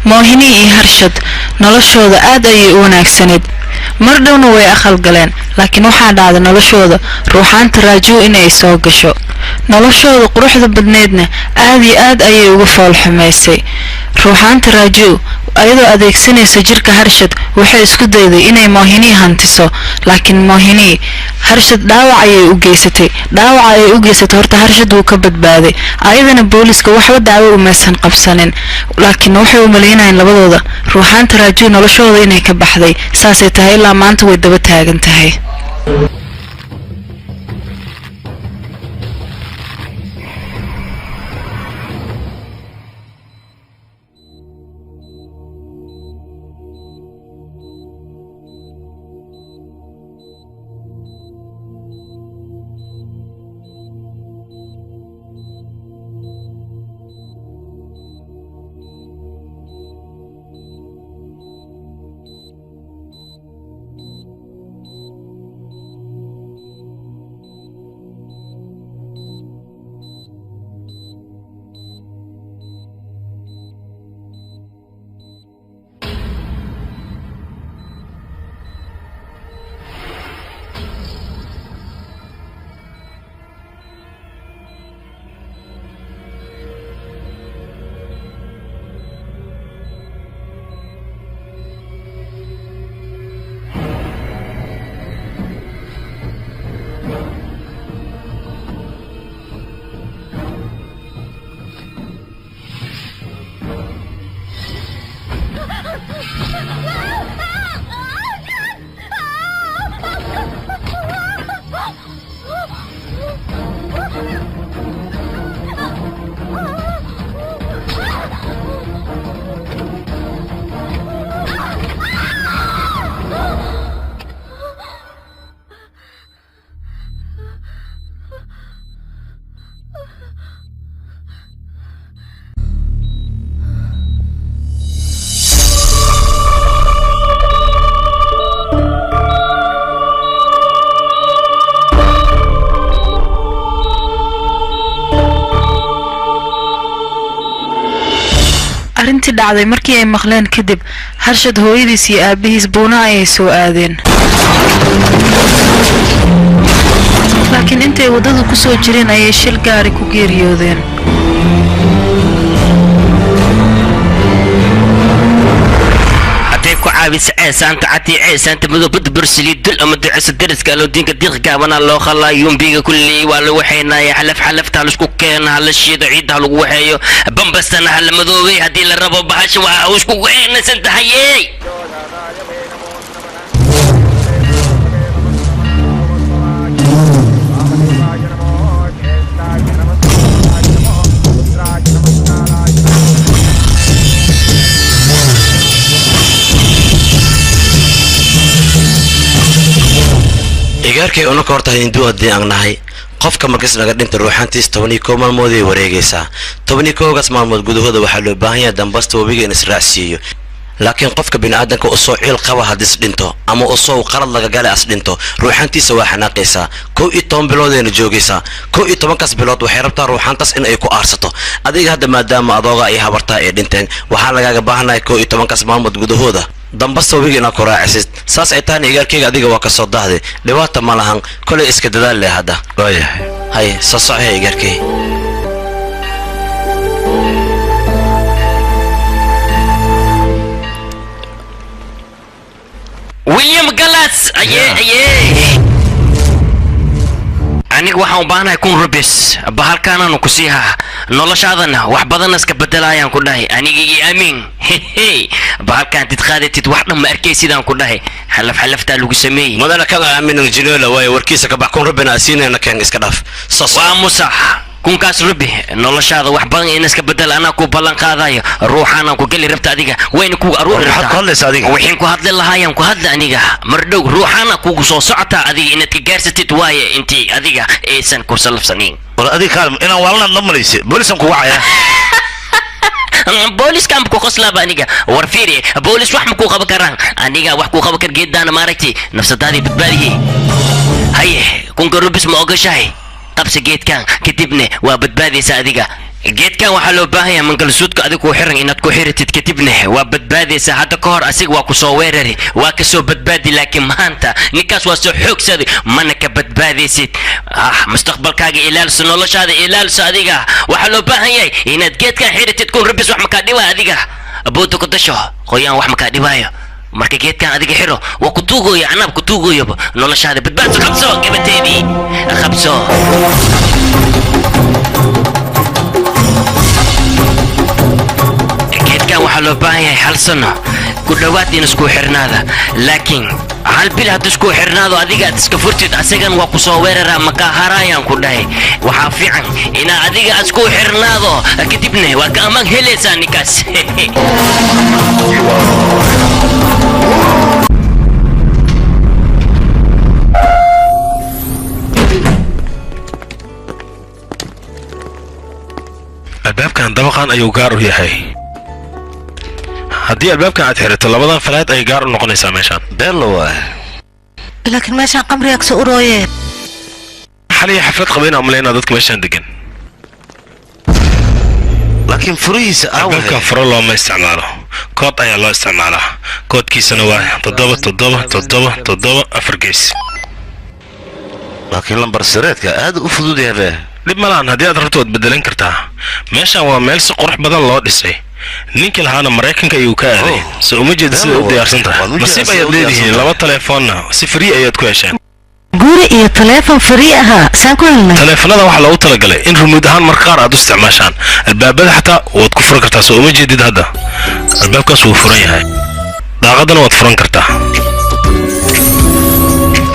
Mohini iyo Harshad noloshooda aad ayay u wanaagsaneed mardhowna way aqal galeen laakiin waxaa dhacday noloshooda ruuxaanta Raju inay soo gasho noloshooda quruxda badneedna aad iyo aad ayay uga fool xumaysay ruuxaanta Raju ayadoo adeegsanaysa jirka Harshad waxay isku dayday inay Mohini hantiso laakiin Mohini Harshad dhaawac ayay u geysatay horta Harshad uu ka badbaaday ayadana booliska waxba daawo uma san qabsanin laakiin waxay u maleynayaan labadooda ruuxaanta Raju noloshooda inay ka baxday saasay tahay ilaa maanta way daba taagan tahay arintii dhacday markii ay maqleen kadib Harshad hooyadiis iyo aabihiis buuna ay soo aadeen laakiin intay wadada ku soo jireen ayay shil gaari ku geeriyoodeen ku caawis ceesaanta cati ceesaanta madoob bursili dul ama ducisa dariska loo diinka diiqka wana loo khalaayo biga kulli waa la waxaynaaya xalafta isku keenaa la shiido ciidaha lagu waxeeyo bambastana hal madoobay hadii la rabo bahasha waa isku weenaysan tahay igarkay una ka hortahay induu hadii aan nahay qofka markaas naga dhinta ruuxantiis 12 maalmood ay wareegaysaa 12 maalmood gudahooda waxaa loo baahan yahay dambasta wabiga in israacsiiyo laakiin qofka bini'aadanka oo soo ciil qaba hadis dhinto ama oo soo qalad laga galay as dhinto ruuxantiisa waa xanaaqaysaa 12 bilood ay joogaysaa 12 kaas bilood waxay rabtaa ruuxantaas in ay ku aarsato adiga hadda maadaama adooga ay habartaa ee dhinteen waxaa lagaga baahanahay 12 kaas maalmood gudahooda dambasta wabiga ina ku raacisid saas ay tahay igarkayga adiga waa ka soo daahday dhibaata ma lahan kale iska dadaal leh hada waayahay hay soo socay igarkay William Gallas aye aniga waxaan u baahanahay kun rubis bahalkaananu ku siihaa noloshaadana wax badan iska bedelayaan ku dhahay anigii aamin bahalkaan tidqaadatid wax dhan ma arkaysidaan ku dhahay xalafta lagu sameeyay madana kala aamin jinoola way warkiisa ka bax kun rubina asiinayna keen iska dhaaf waa musax kunkaas rubi noloshaada wax badan in iska bedel ana ku balan qaadayo ruuxana ku gali rabta adiga wayna ku aruur rabta waxaan ku hadli lahaayeen ku hadla aniga mardhow ruuxana ku soo socota adiga inaad ka gaarsatid waaye intii adiga aysan ku salafsanin wala adiga kaalmo inaan walna dhamaysi boolisan ku wacaya بوليس كان بكو خصلا بانيجا ورفيري بوليس واحد مكو خبا كران انيجا واحد كو خبا كر جدا ماركتي نفس هذه بتبالي هاي كون قرب اسمه اوغشاي قبس جيت كان كتبني وبتبالي ساديجا geedkan waxaa loo baahan yahay mangalsuudka adigu u xiran inaad ku xiratid kadibna waa badbaadaysaa hadda ka hor asiga waa ku soo weerari waa ka soo badbaadi laakiin maanta ninkaas waa soo xoogsaday mana ka badbaadaysid mustaqbalkaaga ilaalso noloshaada ilaalso adiga waxaa loo baahan yahay inaad geedkan xiratid kun rabis wax makaa dhibaa adiga abooda ku dasho qoyaan wax makaa dhibaayo marka geedkan adiga xiro waa ku tuugooya anaab ku tuugooyaba noloshaada badbaadso qabso gabateedii qabso waxaa loo baahan yahay hal sano ku dhowaad in isku xirnaada laakiin hal bil haddii isku xirnaado adiga aad iska furtid asagan waa ku soo weeraraa makaa haraayaan ku dhahay waxaa fiican inaa adiga isku xirnaado kadibna waa ka ammaan helaysaa ninkaas albaabkan dabaqan ayuu gaar u yahay haddii albaabkan aad xirato labadan falaad ay gaar u noqonaysaa meeshaan beelowa laakiin meeshaan qamriga soo urooyeen xaliya xaflad qabayna umaleynaa dadka meeshaan degan laakiin furihiisa albaabkan furo looma isticmaalo kood ayaa loo isticmaalaa koodkiisana waa 77774 gees laakiin lambar sireedka aad u fudud yahay dhib malaan haddii aad rabto waad bedelan kartaa meeshaan waa meel si qurux badan loo dhisay ninkii lahaana maraykanka ayuu ka aaday se uma jeeda sida u diyaarsan tahay nasiib ayaad leedihiin laba telefoonna si free ayaad ku heshaan guri iyo teleefon free ahaa saan ku helnay teleefanada waxaa loogu talagalay in rumuud ahaan mar qaar aad u isticmaashaan albaabada xataa waad ku furan kartaa soo uma jeedid hadda albaabkaas wuu furan yahay daaqadana waad furan kartaa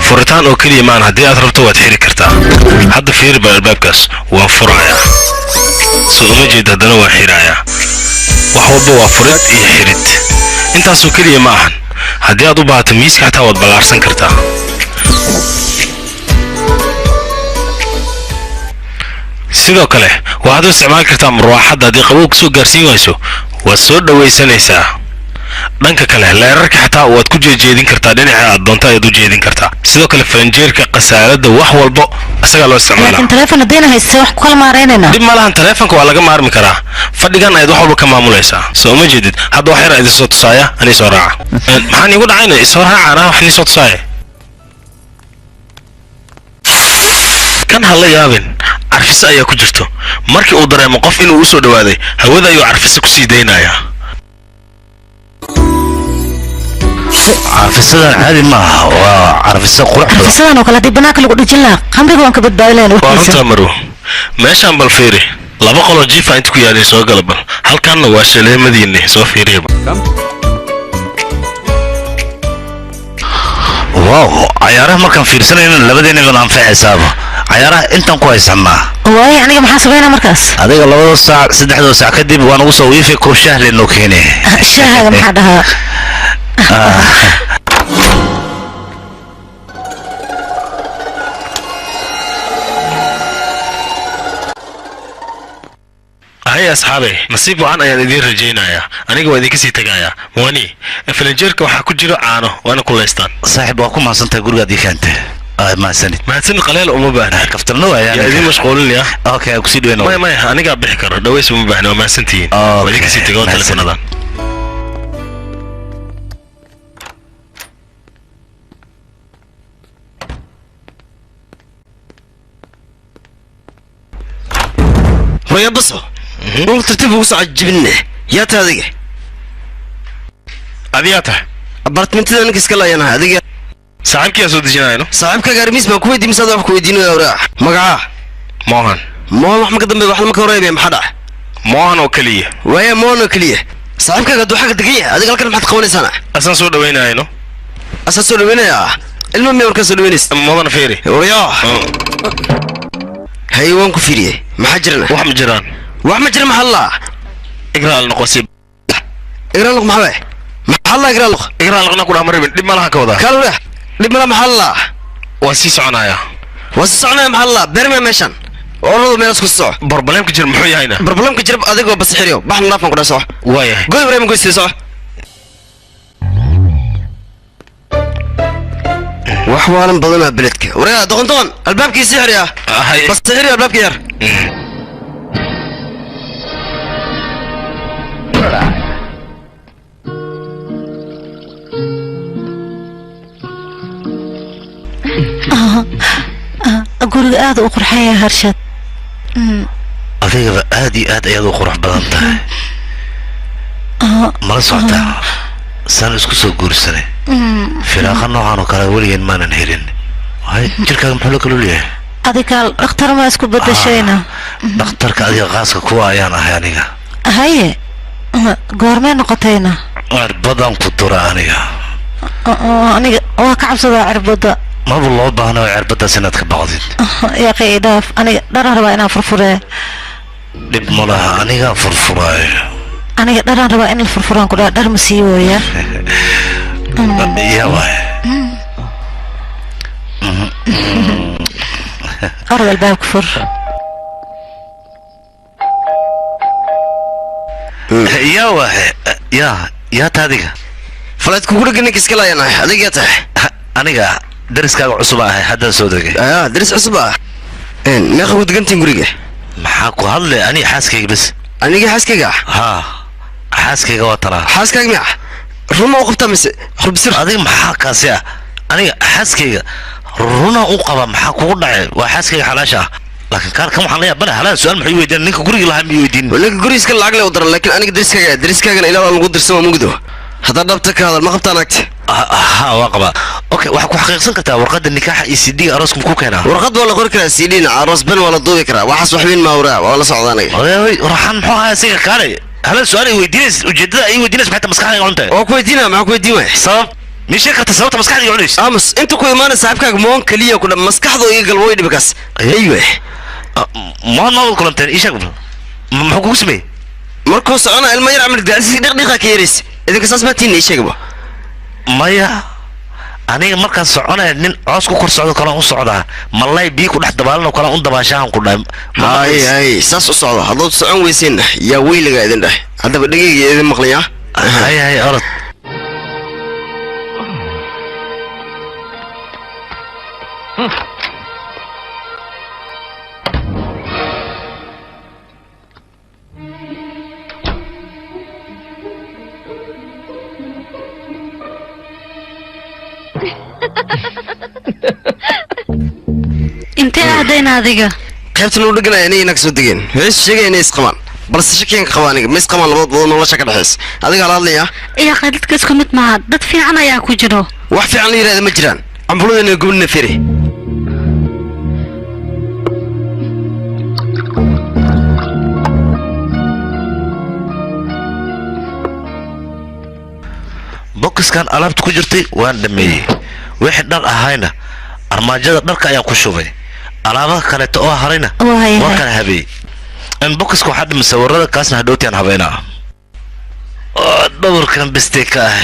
furitaan oo keliya maan haddii aad rabto waad xiri kartaa hadda fiiri baa albaabkaas waan furayaa soo uma jeed haddana waan xirayaa wax walba waa furid iyo xirid intaasoo keliya ma ahan haddii aad u baahato miiska xataa waad ballaarsan kartaa sidoo kale waxaad u isticmaali kartaa marwaaxadda haddii qabow kasoo gaarsiin wayso waad soo dhawaysanaysaa dhanka kale leerarka xataa waad ku jeedin kartaa dhinaca aad doonto ayaad u jeedin kartaa sidoo kale faranjeerka qasaalada wax walbo asagaa loo isticmaalaa laakiin teleefon haddayna haysta wax ku kala maaraynayna dib malahan teleefonka waa laga maarmi karaa fadhigan ayaad wax walba ka maamulaysaa soo uma jeedid hadda wax yar idin soo tusaaya anii soo raaca maxaan iigu dhacayna isoo raaca anaa wax nii soo tusaaya kan ha la yaabin carfise ayaa ku jirto markii uu dareemo qof inuu u soo dhawaaday hawada ayuu carfise kusii daynayaa carfisadan caadi maaha waa carfisa qurux badan carfisadan oo kale haddii banaanka lagu dhijin lahaa qamriga waan ka badbaadilayn waa runtaa marow meeshaan bal fiiri laba qoloo jiifa inta ku yaalay soo gala bal halkaanna waa shaleemadiinni soo fiiriyaba wow cayaaraha markaan fiirsanayna labadeena baan anfacaysaaba cayaaraha intaan ku haysanaa waaye aniga maxaa sameynaa markaas adiga 2 saac 3 saac kadib waan ugu soo wiifi koob shaah leenoo keenay shaahaga maxaa dhahaa هيا أصحابي نصيب وعن أيان إدين رجينا أنا قوي ذيك سيتجايا مواني فلنجرك وحكو جرو عانو وأنا كل إستان صاحب وأكون مع سنت أقول قديك أنت ما سنت قليل أمو بهنا كفترنا يعني يا إدين مشغولين يا أوكي أكسيد وين ما أنا قاعد بحكر دويس أمو بهنا وما سنتين وذيك سيتجاو تلفون هذا ويا بصو نقول ترتيب وسع جبنه يا تهذيك أبياته أبارتمنت أنا كسكلا أنا هذيك صاحبك يا سودي جناينو صاحبك قارميس ما كويدي مساعد أبوك كويدينو يا ورا مقعة موهن ما قدم بواحد ما كوري بيم حدا موهن وكلية ويا موهن وكلية صاحبك قدو حاجة دقيقة هذيك الكلام حد قوني سنة أسان سود ويناينو أسان سود وين يا المهم يورك سود وينس موهن فيري ويا هيوان كفيري ما حجرنا واحد مجران واحد مجرى محلا اقرأ النقوسي اقرأ لك محلا محلا اقرأ لك نقول أمر بن لما لها كودا قالوا له لما محلا واسيس عنايا محلا برمي مشان والله ما يسكت صح بربلام كجر محوي هنا بربلام كجر أديك بس حريو بحنا نافن كده صح وايه قول بريم قول صح وحوالم بدنا بلدك وريا دغنطون الباب كي سحر يا بس سحر يا الباب كير guriga aad u qurxaya harshad adigaba aad iyo aad ayaad u qurux badan tahay mala socotaa saan isku soo guursanay firaaqa noocan oo kale weligeen maanan helin jirkaaga muxuu la kaloo leeyahay adiga dhakhtar ma isku bedeshayna dhakhtarka adiga qaaska kuwa ayaan ahay aniga haye goormee noqotayna cirbadan ku dura aniga waa ka cabsadaa cirbada maba loo baahna oo cirbadaas inaad ka baqdid yaqi dhaaf aniga dharan rabaa inaan furfuree dhib ma laha anigaa furfuraayo aniga dharan rabaa in la furfuraan ku dhaa dhar ma sii wooya yaa waay orod albaabka fur yaa waay yaa ta adiga falaadku guriga ninka iska laayanahay adiga yaa tahay aniga dariskaaga cusub ahay haddaan soo degay daris cusub ah meeqa ku degantiin guriga maxaa ku hadlay aniga xaaskayga bas aniga xaaskayga haa xaaskayga waa talaa xaaskayga miya ruma u qabtaa mise rubsir adiga maxaa kaasi ah aniga xaaskayga runa u qaba maxaa kugu dhacay waa xaaskayga xalaasha ah laakiin kaarkan waxaan leeyahay bana halaan su-aal maxay weydiin ninka guriga lahaa miyay weydiin ninka gurigiiska lacag le u daran laakiin aniga dariskaagana ilaa waa lagu dirsan waa mugdo haddaa dhabta ka hadal ma qabtaan agti ها واقبة اوكي waxaa ku xaqiiqsan kartaa warqada nikaaxa iyo CD arooska ku keenaa warqad waa la qori karaa CD na aroos ben waa la duubi karaa waxaas wax weyn ma awraa waa la socdaanay oy raxan muxuu ahaa siga kale hal su'aal ay weydiinays ujeedada ay weydiinays maxay maskaxdayga cunta oo ku weydiina ma ku weydiin way sabab meesha karta sababta maskaxdayga cunays amus inta ku imaana saaxibkaaga moon kaliya ku dham maskaxdo iga galway dhibkaas aywe ma kulanteen isha muxuu kugu sameeyay markuu socona ilma yar amal gaarsiis dhiqdhiqa ka yaris idinka saas ma tiin sheegaba maya aniga markaan soconay nin coos ku kor socdo kala u socdaa malay bii ku dhex dabaalno kala u dabaashaan ku dhaay hay saas u socdo hadoo socon weyseen yaa weyliga idin dhahay hadaba dhageyga idin maqlaya hay orod intee aadayna adiga qaybtan u dhaganaya inay inaga soo degeen hees sheegay inay isqabaan balse shakeen ka qabaan ma isqabaan labadooda nolosha ka dhaxays adiga la hadlaya iyo qadadka isku mid maaha dad fiican ayaa ku jiro wax fiican la yiraahdo ma jiraan cambuladana gubna firi boxkan alaabta ku jirtay waan dhameeyay wixii dhar ahayna armaajada dharka ayaan ku shubay alaabaha kaleeto oo harayna waa kala habeeyey in boxka waxaa dhimay sawirada kaasna hadhowtiaan habeynaa dhabarkan bisteka ah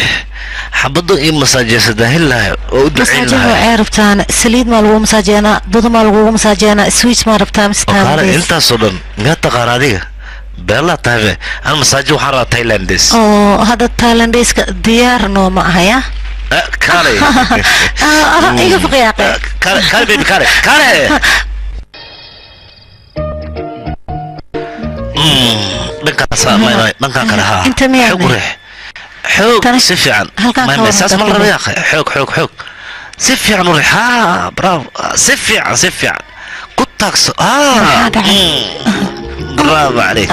xabado iyo masaajeysada hillahay oo u ducayn lahay rabtaan saliid ma lagu masaajeena budo ma lagu masaajeena switch ma rabtaan mistaan intaasoo dhan miyaa taqaan adiga beela tahay aan masaajo waxaan rabaa Thailandese oo hada Thailandese diyaar noo ma ahaya kale iga fiqiyaqe kale baby kale dhanka kale ha inta miyaa xoog si fiican ma meesas ma raba yaa xoog si fiican u rixa bravo si fiican ku taagso برافو عليك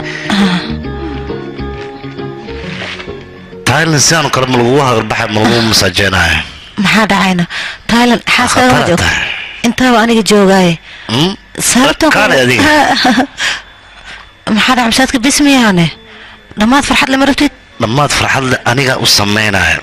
تايلاند سيانو كرم لغوها البحر ملغو مساجينها maxaa dhacayna Thailand xaaskaaga ma joogto intaa waa aniga joogay sababta maxaa dhacay masaadka bismiyaane dhammaad farxad lama rabtid dhammaad farxad aniga u sameynaya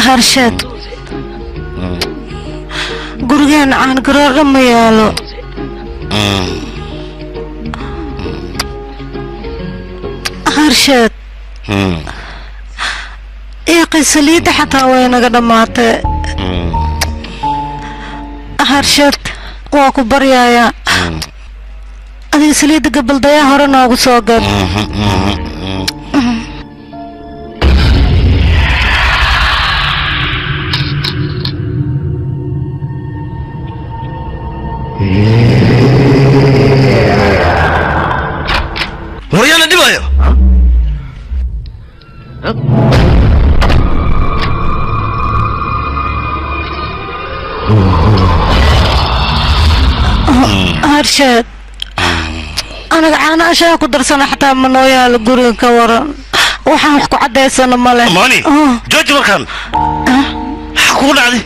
harshad gurigaan caan garoorra ma yaalo harshad iiqi saliidda xataa way naga dhammaatay harshad waa ku baryayaa adiga saliidda gabaldayaa hore noogu soo gad waryaana dhibayo harshad anaga caana ashaa ku darsana xataa ma noo yaalo guriga ka waran waxaan wax ku caddaysana ma leh mani jooji markaan maxaa kugu dhacday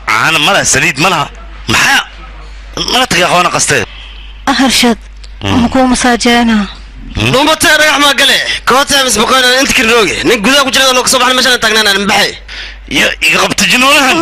caana ma laha saliid ma laha maxaa mala tagay aqoona qastee harshad ma kuu masaajeena dhuumatee dhagax maa gale kootaa misbaqoynaan inta kirnooge nin gudaha ku jirada loo kasoo baxnay meeshaan taagnaan aan baxay ya iga qabta jinoonahan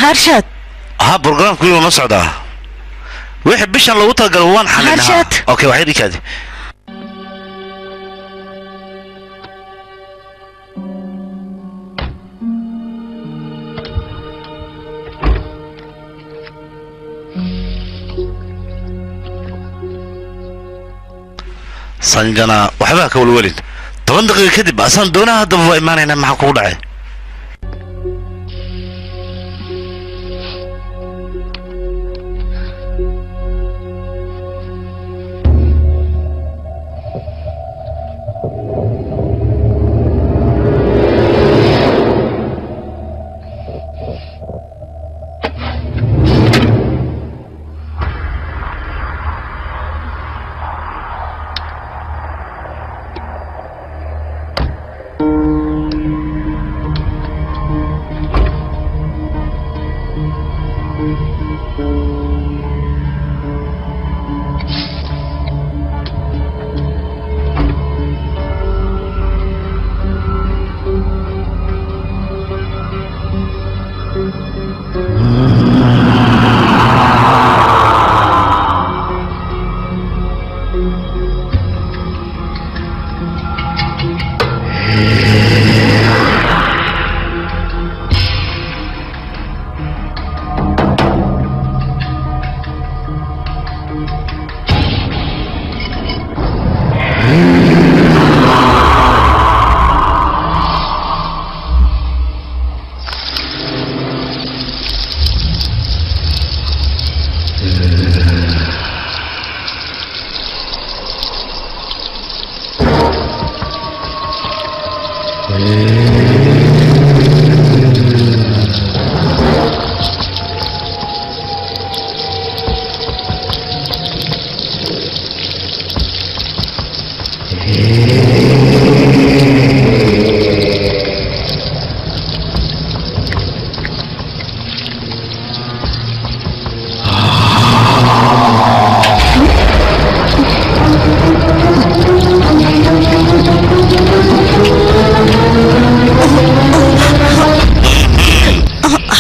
هرشد ها برنامج كله نص عدا واحد بيش لو طلع جوان حلنا هرشد. اوكي واحد كده sanjana waxba ka walwalid 10 daqiiqo kadib asan doonaa hadda waa imaanayna maxaa ku dhacay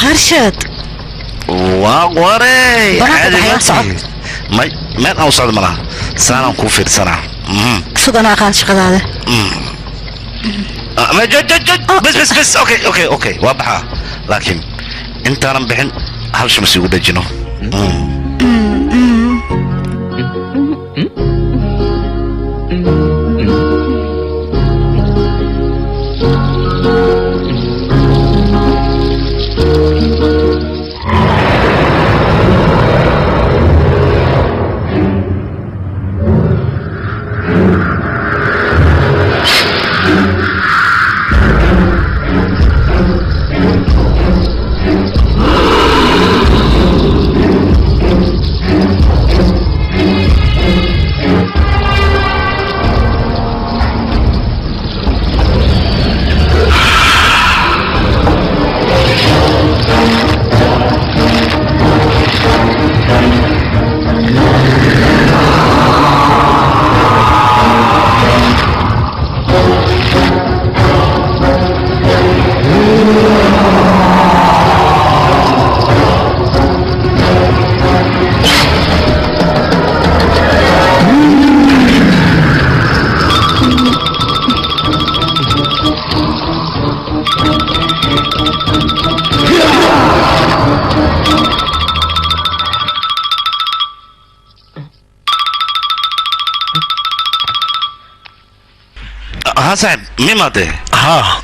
هرشد واقوري ما اوصل مرة سنة كوفير سنة سودانا كان شغال هذا ما بس اوكي واضحة لكن انت انا بحن هلش مسيو دجنو ها صاحب مين ماده ها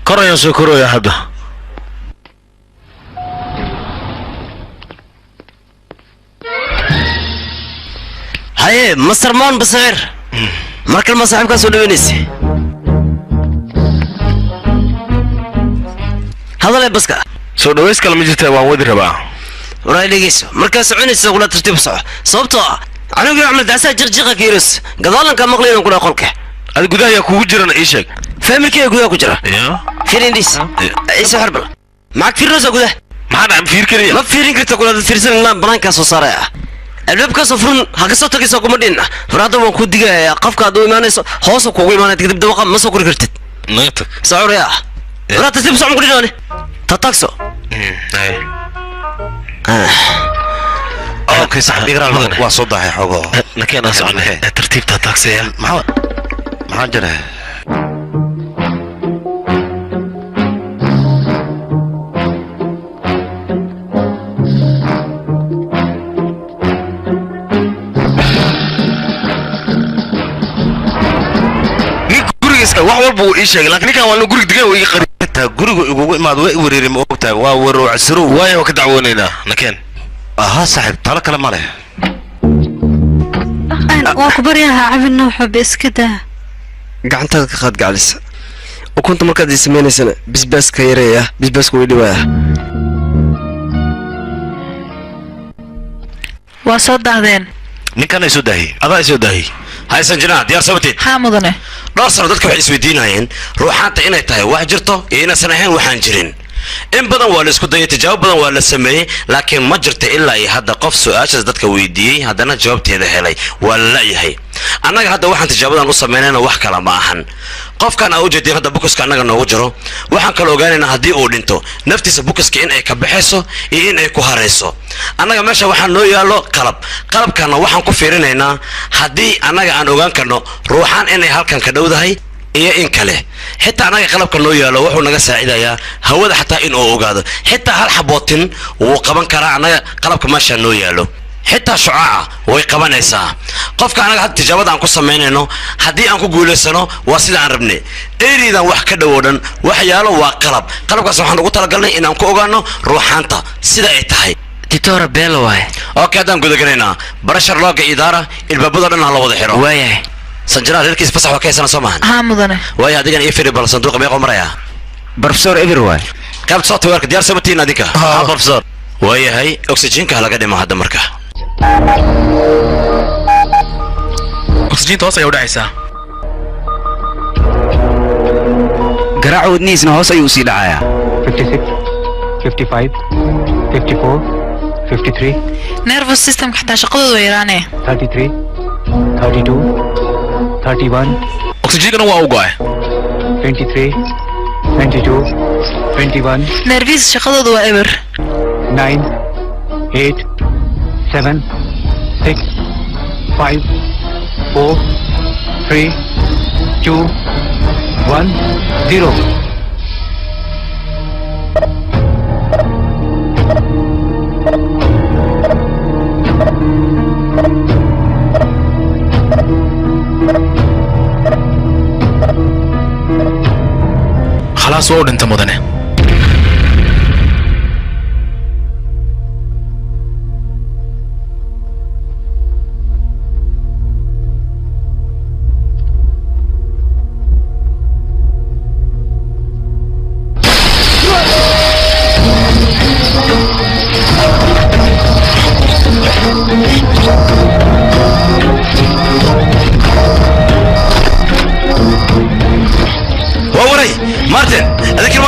كرة يا سكرو يا هذا هاي مستر مان بصغير مركل ما صاحبك سولو وينيسي هذا لا بسكا سو دويس كلام جيته وان ودي ربا وراي ليجيسو مركز عونيسو ولا ترتيب صح صوبته انا قاعد اعمل داسه جرجقه كيرس قدالن كان مقلين كنا قولك هذا قداه يا كوجو جيران اي شيء فامريكا قداه كجرا يا فيرينديس ايسو حرب معك فيروس قداه ما انا فير كريا ما فيرين كرت قداه فيرسن لا بلانكا سو سارا الباب كسفرون هكسو تكسو كومدين فرادو وان كوديغا قفكا دو ايمانيسو هوسو كوغو ايمانيت كدب دوقا ما سو كوري كرتد نيتك سعور يا لا تسيب سعم كوري تاتاكسو اوكي صح بيقرا واصل ضاحي حوغو لكن انا سؤال ترتيب تاكسي ما جرى wax walba uu ii sheegay laakiin ninkan waa la guriga degan way qariyay guriga ugu imaad way wareerim oo taag waa waro casro way ka dacwoonayna nakeen aha saaxib tala kale ma leh waa ku baryaha cabin waxa biskada gacantaada ka qaad gacalisa ukunta markaad ismeeynaysan bisbaaska yareeya bisbaaska way dhiwaa waa soo daadeen ninkan ay soo daahi adaa soo daahi haysan jinaa diyaar sabtid haa mudane dhowr sano dadka waxay isweydiinayeen ruuxaanta inay tahay wax jirto iyo inaysan ahayn waxaan jirin in badan waa la isku dayay tijaabo badan waa la sameeyey laakiin ma jirta ilaa iyo hadda qof su-aashaas dadka weydiiyey haddana jawaabteeda helay waa la la'yahay annaga hadda waxaan tijaabadan u samaynayna wax kala ma ahan qofkan aa ujeedin hadda bukuska annaga noogu jiro waxaan kala ogaanaynaa haddii uu dhinto naftiisa bukuska in ay ka baxayso iyo in ay ku harayso annaga meesha waxaa noo yaallo qalabkana waxaan ku fiirinaynaa haddii annaga aan ogaan karno ruuxaan inay halkan ka dhowdahay iyo in kale xitaa annaga qalabka noo yaalo wuxuu naga saacidayaa hawada xataa in uu ogaado xitaa hal xabootin wuu qaban karaa annaga qalabka meesha noo yaalo xitaa shucaaca way qabanaysaa qofka annaga hadda tijaabada aan ku samaynayno haddii aan ku guulaysano waa sida aan rabnay eridan wax ka dhow oo dhan waxyaalo waa qalabkaas waxaan ugu talagalnay inaan ku ogaano ruuxaanta sida ay tahay Titora Bello waay okay haddaan gudagalaynaa barashar looga idaara ilbaabada dhan ha la wada xiro waayahay sanjiraal reerkiis fasax waa ka haysana soo maahan haa mudane waayo adigana ii firi bal sanduuqa meeqoo maraya professor everywhere qaybta soo taweerka diyaar sabatiin adinka haa professor waayahay oxygenka laga dhimo hadda marka oxygen toos ayaa u dhacaysaa garaaca wadnihiisna hoos ayuu usii dhacayaa 56 55 54 53 nervous system xataa shaqadoodu way yaraanee 33 32 31 oxygen waa u go'ay 23 92 21 nervis shaqadoodu waa eber 9 8 7 6 5 4 3 2 1 0 خلاص waa u dhinta mudane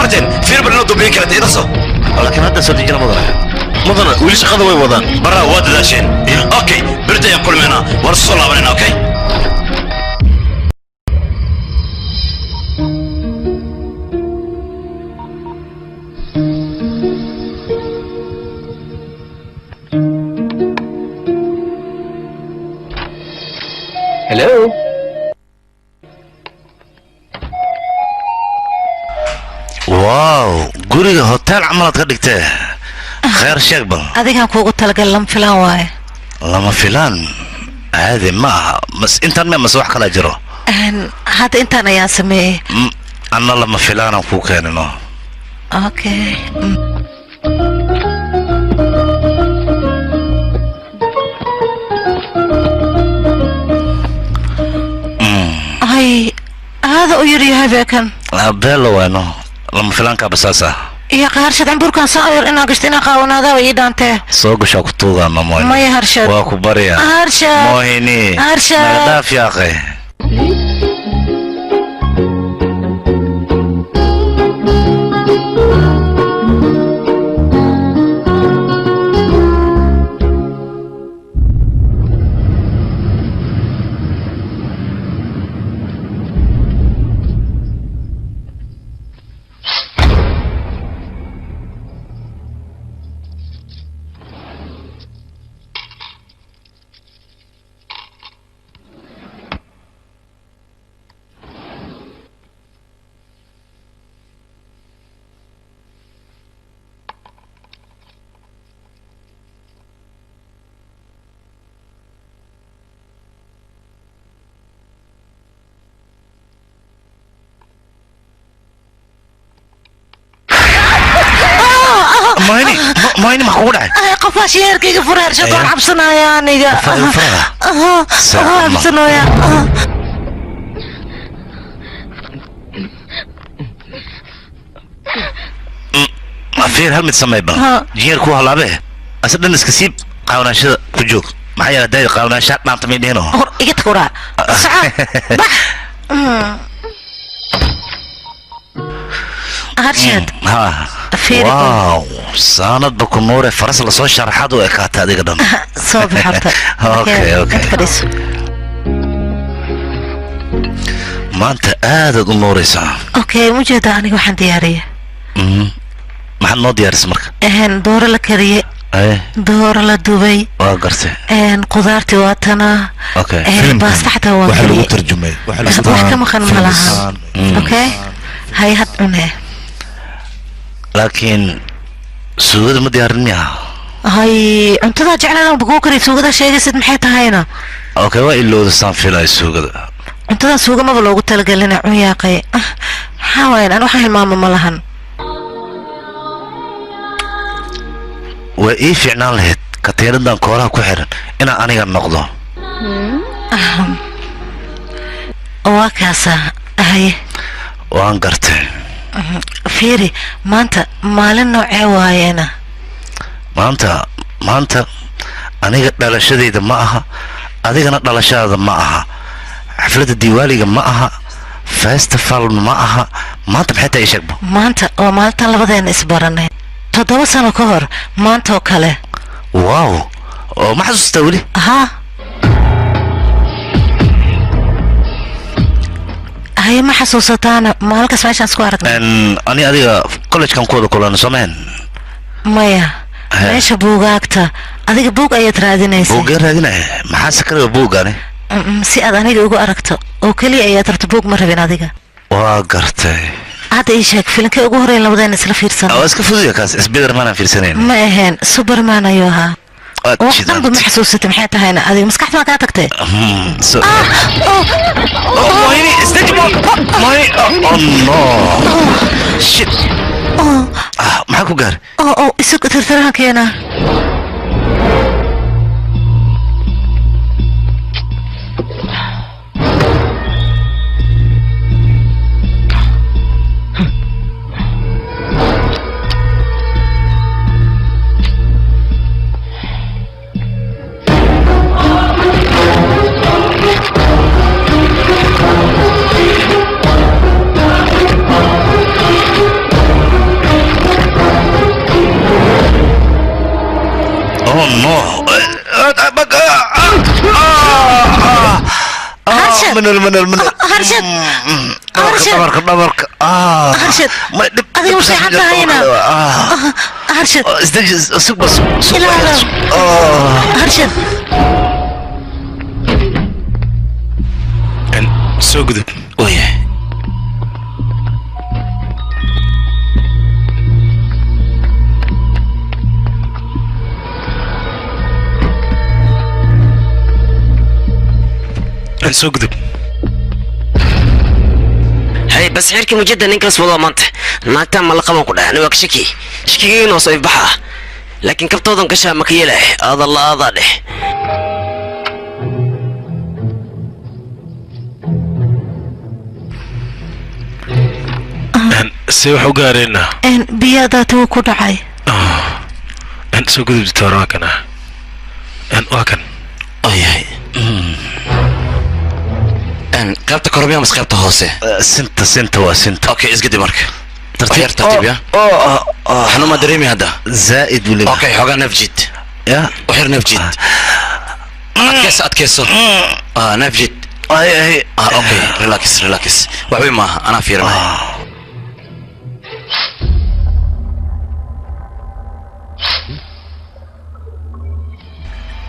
مارتن فين برنو دوبلين كانت ايه نصو لكن هذا سجل مدن ولي شقده way wadaan برا واد داشين اوكي بردا يقول منا ورسول الله علينا اوكي Hello. واو guriga hotel camal ka dhigtay khayr sheeg bal adiga kuugu talagal lama filaan waaye lama filaan caadi ma mas intaan ma wax kala jiro hadda intaan ayaan sameeyay anna lama filaan ku keenino okay ay hada u yiri habeenkan Bello wano lama filaanka basaasa يا قارشد عمبوركان صاير إنا قشتنا قاونا ذا ويدانته سوق شاكتوغا ماموين ما يهرشد واكو بريا هرشد موهيني هرشد ناداف يا أخي مايني ما قول عاد قفاش يركي فرير شو طول عبسنا يا نيجا عبسنا يا فير هل متسمى بقى جير كوها لابه أصدق الناس كسيب قاونا شيء كجوك معايا داي قاونا شات نام تمينينه إيجت كورا ساعة بح هرشد ها فير واو ساند بكمورة فرس لصو شرحات وإكات هذه قدام صوب حرتك أوكي فريس ما أنت قاعد تنوري ساعة أوكي موجودة أنا وحن ديارية ما حد نودي يا رسمك دور لكريه دور لدبي قرتي قدرتي واتنا اوكي بس تحت هو وحلو ترجمي وحكم خن ملها اوكي هاي هتونه لكن سوود مديارنيا هاي انت ذا جعلنا بقوكري سوق شيء سد محيطها هنا اوكي وإلو دستان في لاي سوق انت ذا سوق ما بلوغ تلقى لنا عياقي حاوين انا وحي الماما ملهن وإيه فعنا لهت كتير دان كورها كحرن إنا أنا النقضة وكاسة هاي وان قرتي فيري ما انت مالن نوعي واينا ما أنت أنا دلشدي ده معها أديك أنا دلشة معها حفلة الديوالي معها فيستيفال معها ما أنت بحتى إيش أكبر ما أنت لبضين إسبرني تدوى سنة كهر ما أنت وكاله واو ما حسوس تولي ها هي ما حسوستانا ما لك اسمعش اسكوارك ان اني اديك كولج كان كودا كلنا سمين مايا ليش بوغاكتا اديك بوغ اي ترادينيس بوغ رادينه ما حاسكر بوغاني سي ادانيga ugu aragto oo kaliya ayaa tarto boog ma rabin adiga waa gartay hada ii sheeg filimkii ugu horeeyay labadeen isla fiirsan oo iska fududiya kaas Spider-Man aan fiirsaneen ma ahayn Superman ayuu ahaa waxaan ma xasuusatay maxay tahayna adiga maskaxda ma ka tagtay Moini استجمع Moini oh no shit maxaa ku gaar isugu tirtiraha keena من هرشد دبرك هرشد هذه مش حتى هنا هرشد استجز سوق بس هرشد سوق ذب ويه سوق ذب هاي بس حيركي مجدا ننكرس والله مانته ناكتان ملقما كده انا وكشكي شكي نوصو يبحا لكن كبتوضن كشا مكيله هذا الله هذا له سيوح وقارينا ان بياداته كدعي ان سوق ذب تراكنا ان واكن اي ان قيبتك كروبيا مس قيبتها هوسه سنت وسنت اوكي اسقدي مرك ترتيب يا احنا ما دريمي هذا زائد ولا اوكي حوغا نفجد يا وحير نفجد اتكسو نفجد اي اوكي ريلاكس وحبي ما انا في رمي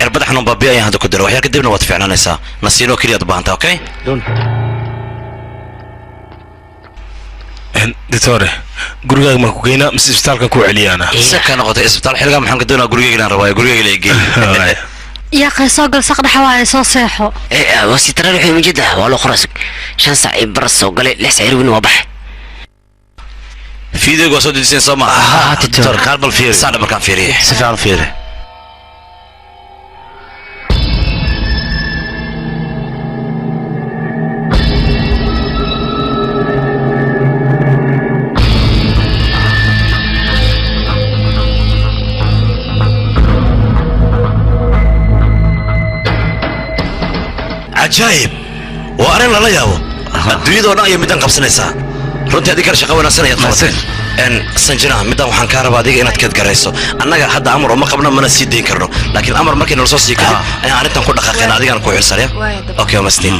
اربد احنا بابي هذا كدر وحير قدمنا وادفعنا نسا نسيلو كليا طبعا اوكي دكتور gurigaaga ma ku geynaa mise isbitaalka ku celiyaana saka noqotay isbitaal xilga maxaan ka doonaa gurigayga inaan rabaa gurigayga la geeyo يا أخي سوق الصقر حواي سو صيحو وسيترى روحي من جدة والله خرسك 5 ساعة برا السوق قال لي سعر وين وضح فيديو وصوت ديسين سما تيتور قلب الفيري صار مكان فيري سفعل فيري عجائب وأنا لا يابو الدنيا دونا يوم ميدان قبسنيسا runtii adiga shaqo wanaagsan ayaad qabatay sanjina midaan waxaan ka rabaa adiga inaad keed garayso annaga hadda amar ma qabno mana sii deyn karno laakiin amar markii nala soo sii kadib ayaan arrintan ku dhaqaaqayna adigana ku xilsaraya okay mastiin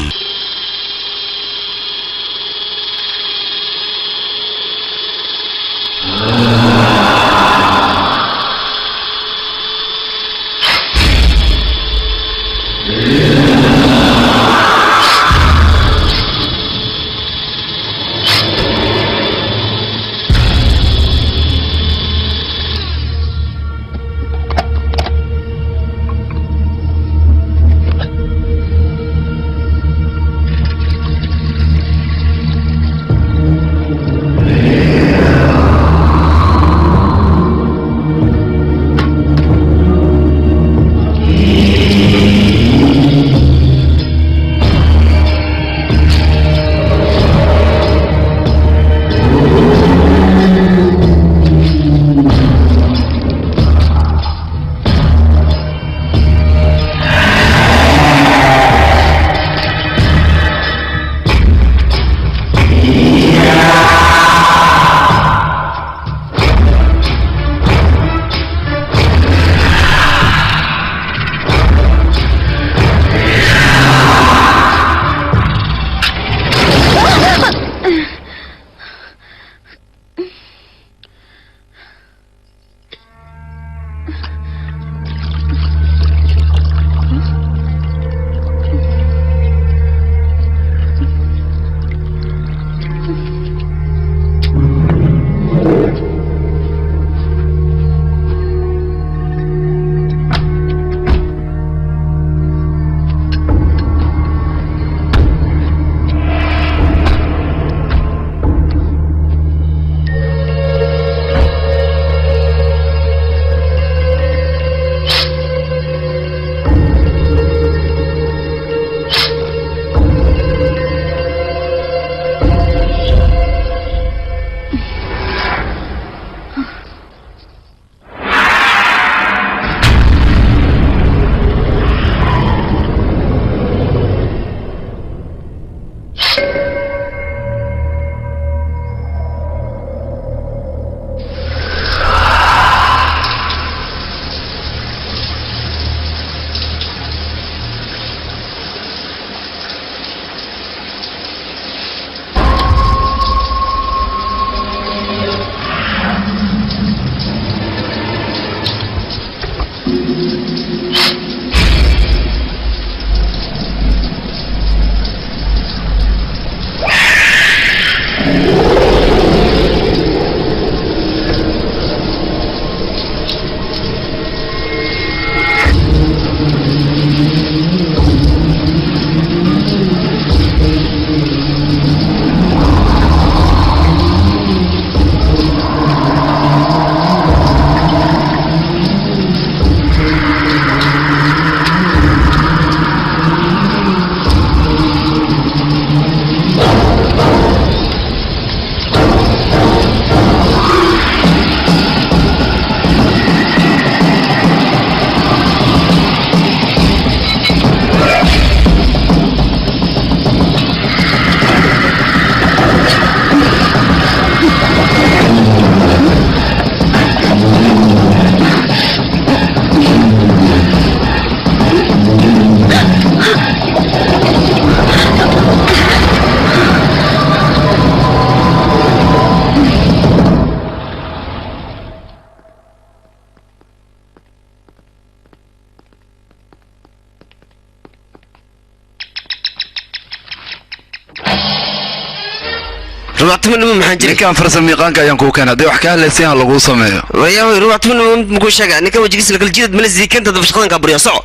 روحت منو محنجري كان فرس الميقان كان كو كان هدي وحكاها لسيها لغو سميو ويا روحت منو مكو شاقا نكا وجيس لك الجيد من الزي كنت دفشخلان كابريا صعو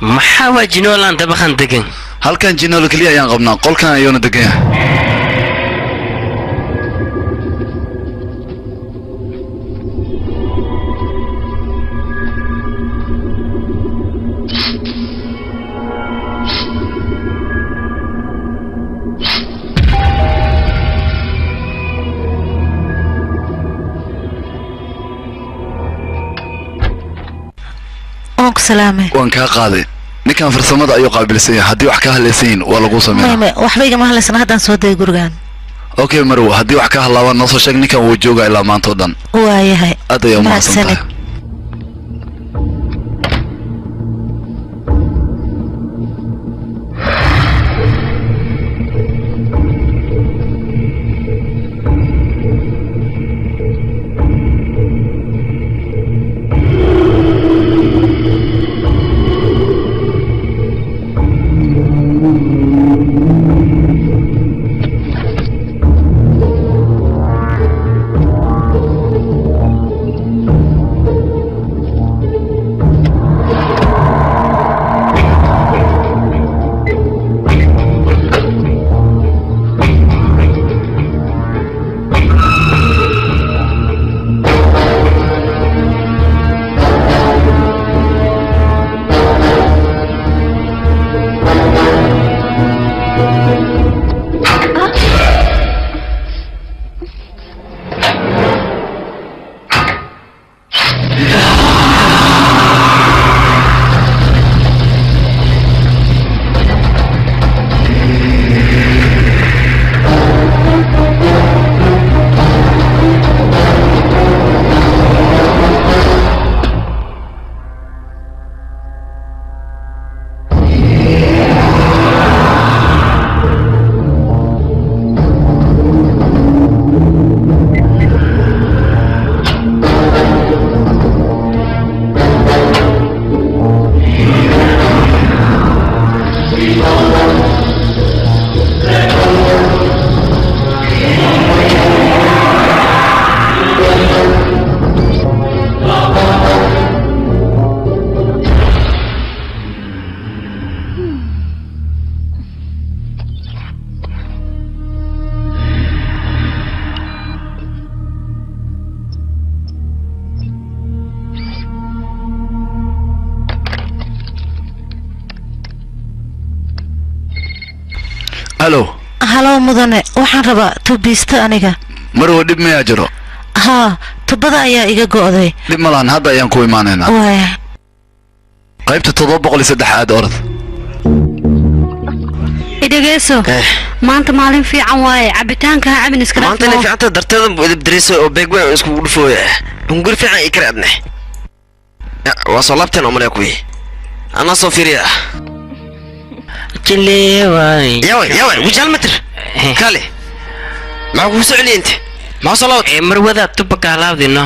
محاوى جنولا انت بخان دقن هل كان جنول كليا يان قبنا قول كان ايونا دقن ku salaamay waan kaa qaaday ninkan farsamada ayuu qaabilsan yahay haddii wax ka hadlaysayin waa lagu sameeyaa maya waxba igama hadlaysan haddaan soo degay gurigaan okay marwo haddii wax ka hadlaabaan noo soo sheeg ninkan wuu joogaa ilaa maanta oo dhan waayahay aad ayaa umahadsan tahay halo mudane waxaan rabaa tubiista aniga marwo dhib mayaa jiro haa tubada ayaa iga go'day dhib malaan hadda ayaan ku imaanaynaa waaya qaybta 703 aad orod idageyso maanta maalin fiican waaye cabitaanka ha cabin iska maanta ni fiicanta darteeda idriis oo beegwaan isku dhufooya hunguri fiican ay karaadne waa soo laabteen oo malay kuwi ana soo fiiriya jileeway yawa wajal matr kale ma ku socli inta ma soo laabtay marwada tubka halaawdino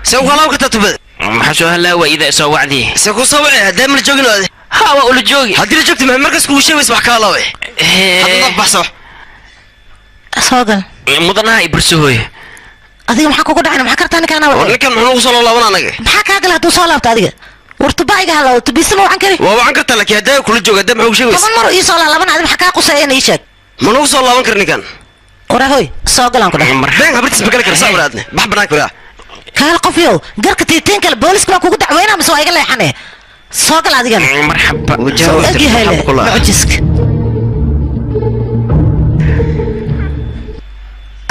soo kalaw ka tatubad maxaa soo halaawa ida soo wacdi soo ku soo wacay hadda mar joogin ha waa ula joogi haddii la joogto markaas ku sheegays wax ka laaway hadda baxso soogal mudanaha ibrsuhoy adiga maxaa kugu dhacay maxaa kartaa ninkan waa ninkan muxuu soo laaban anaga maxaa ka galay haduu soo laabto adiga wartuba iga halaw tubisma waxaan kari waa waxaan kartaa laakiin hadda kula jooga hadda maxuu sheegays toban mar ii soo laaban adiga maxaa ka qusayeen ii sheeg ma lagu soo laaban kar ninkan warahoy soo galaan ku dhahay been habritis ma kala kar sabraadne bax banaan kula kaal qofiyo garka tiitiin kale booliska ku dacweynaa mise waa iga leexane soo gal adiga marxaba agi hele mujiska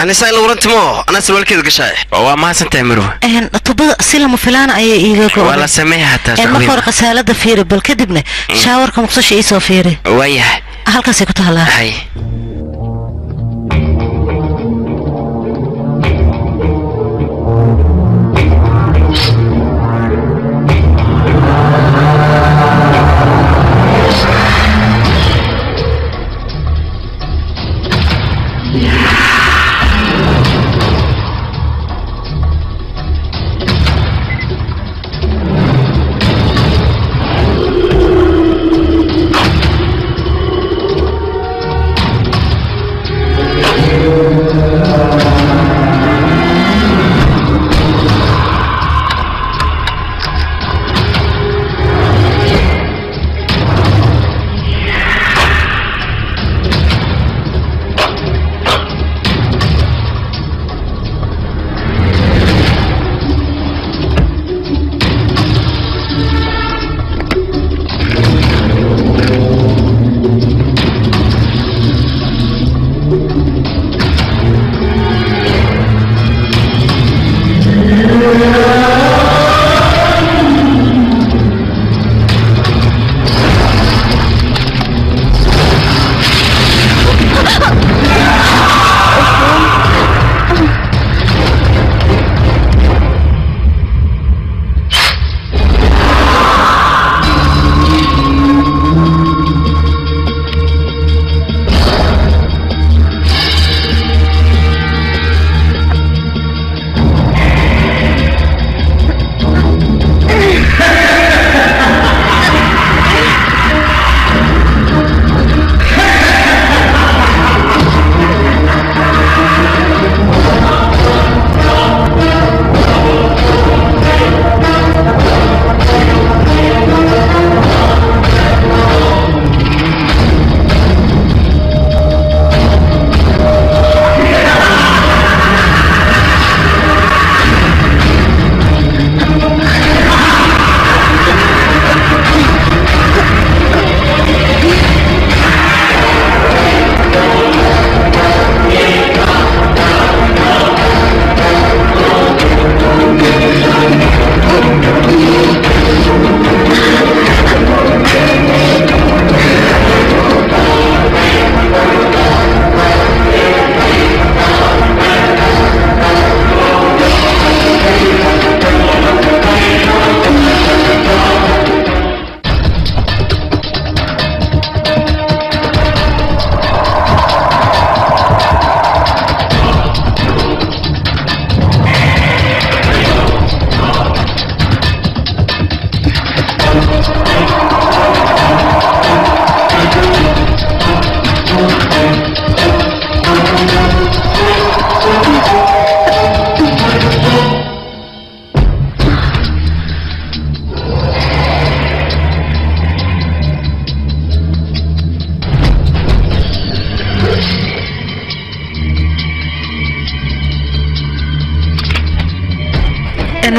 أنا سائل ورنتمو أنا سوالك كذا قشاي وما سنتمرو تبغى سلم فلان أي إيجا ولا سميها تاسع ما فرق سالة فيري بالكذبنا شاور كم قصش إيسو فيري وياه هل كسي كنت هلا هاي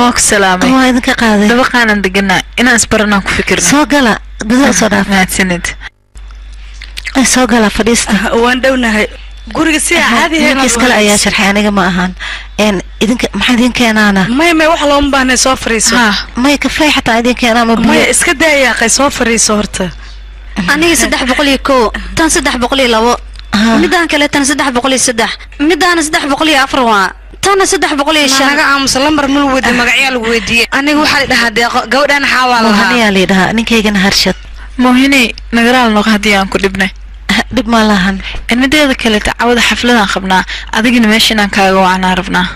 موك سلامي waa idinka qaaday dabaqaanan deganaa inaan isbaranaan ku fikirno soo gala gudaha soo dhaaf mahadsanid soo gala fadhiista waan dhownahay guriga si caadi ah ninka iskale ayaa sharxay aniga ma ahan idinka maxaa idin keenaana may wax looma baahnay soo fariiso may kafay xataa idin keenaa ma may iska dayaaqay soo fariiso horta aniga 301 tan 302 midaan kale tan 303 midaan 304 waa tan 305 naga aamus lambar mul wada magacyo lagu weydiiyay aniga waxa la dhahaa deeqo gabadhan xawaal lahaa haniya la dhahaa ninkaygana harshad moohinay nagaraal noq hadii aan ku dhibnay dhib ma lahan mideeda kale tacawada xafladan qabnaa adigina meeshan kaaga wacanaa rabnaa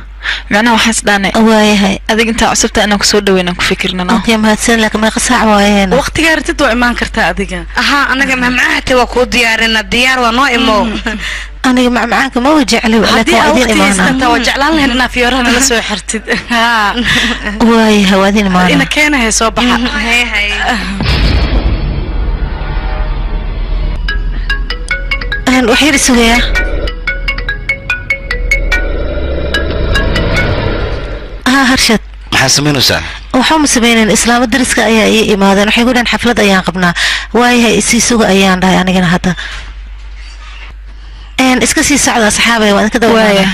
macnaha waxaas dhaanay waayahay adig inta cusubta inaan ku soo dhaweynaan ku fikirnano okay mahadsan laakiin ma qasaac waayeen waqtiga artid waa imaan kartaa adiga aha anaga mamcaahta waa ku diyaarina diyaar waa noo imo aniga macmacaanka ma wajecli laakiin adin imaana waa jeclaan lahayn inaa fiyoorana la soo xirtid waayahay waa adin imaana ina keenahay soo baxa hay hay waxay risugayaa harshad maxaa samaynaysaa waxaa ma sameyneen islaamo dariska ayaa ii imaadeen waxay ku dhahan xaflad ayaan qabnaa waayahay isii suga ayaan dhahay anigana hadda iska sii socda asxaabay waa idinka dawaaya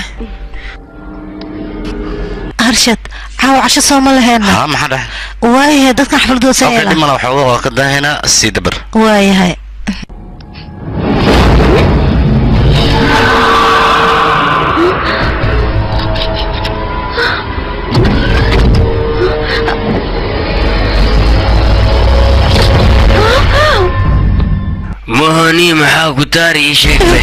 harshad caawa casho soo ma laheena haa maxaa dhahay waayahay dadkan xafladooda sa okay dhimana waxooga waa ka daahaynaa sii dabar waayahay مهني محاك تاري شيكفي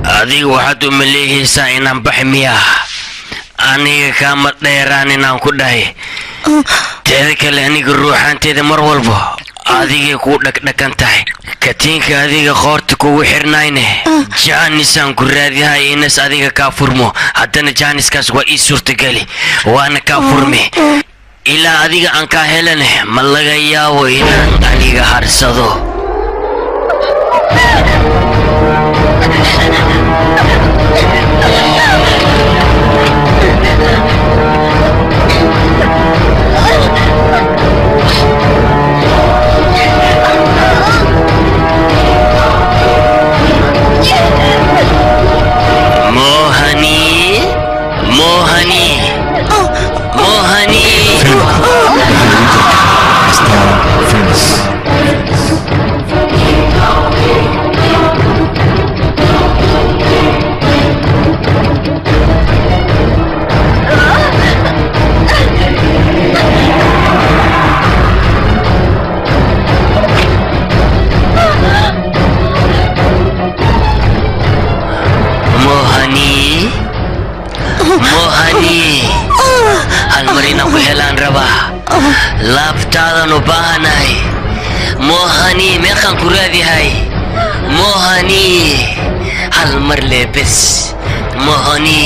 أديك واحد مليه ساينا بحمياه أني كامت ديراني نام كدهي تذكر لأني الروحان تذي مرولبو أديك كودك دكانتاي كتينك أديك خورتك وحرناينه جانسان كرادي هاي إنس أديك كافرمو حتى جانس كاس وإيسور تقالي وأنا كافرمي ilaa adiga aan ka helane ma laga yaabo inaan aniga harsado laabtaadan u baahanahay moohani meeqaan ku raadihay moohani hal mar leebes moohani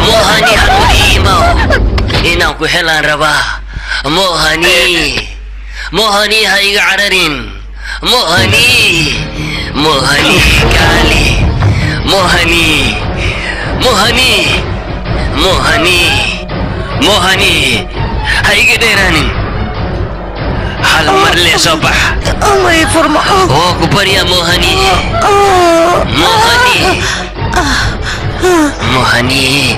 moohani hal mar iimaw inaan ku helaan rabaa moohani moohani ha iga cararin moohani moohani kaali moohani moohani moohani moohani هاي قدراني حال مرلي صباح الله يفرمه هو كبر يا موهني موهني موهني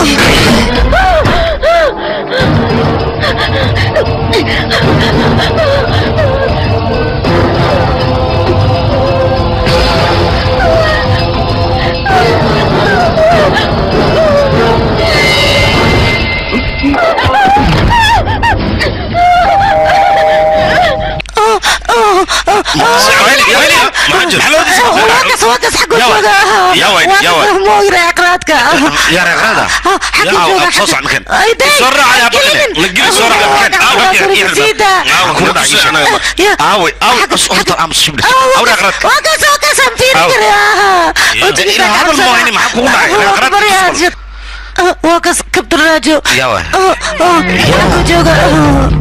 وقص حق الجوجا يا وين يا وين مو يرى اقراتك يا رغاده يا ابصص عن مكان بسرعه يا بكن لقي بسرعه يا بكن اوي انت عم تشبلك او رغرتك وقص امتيني يا هذا الموهني معك هو معك وقص كبت الراجو يا وين يا جوجا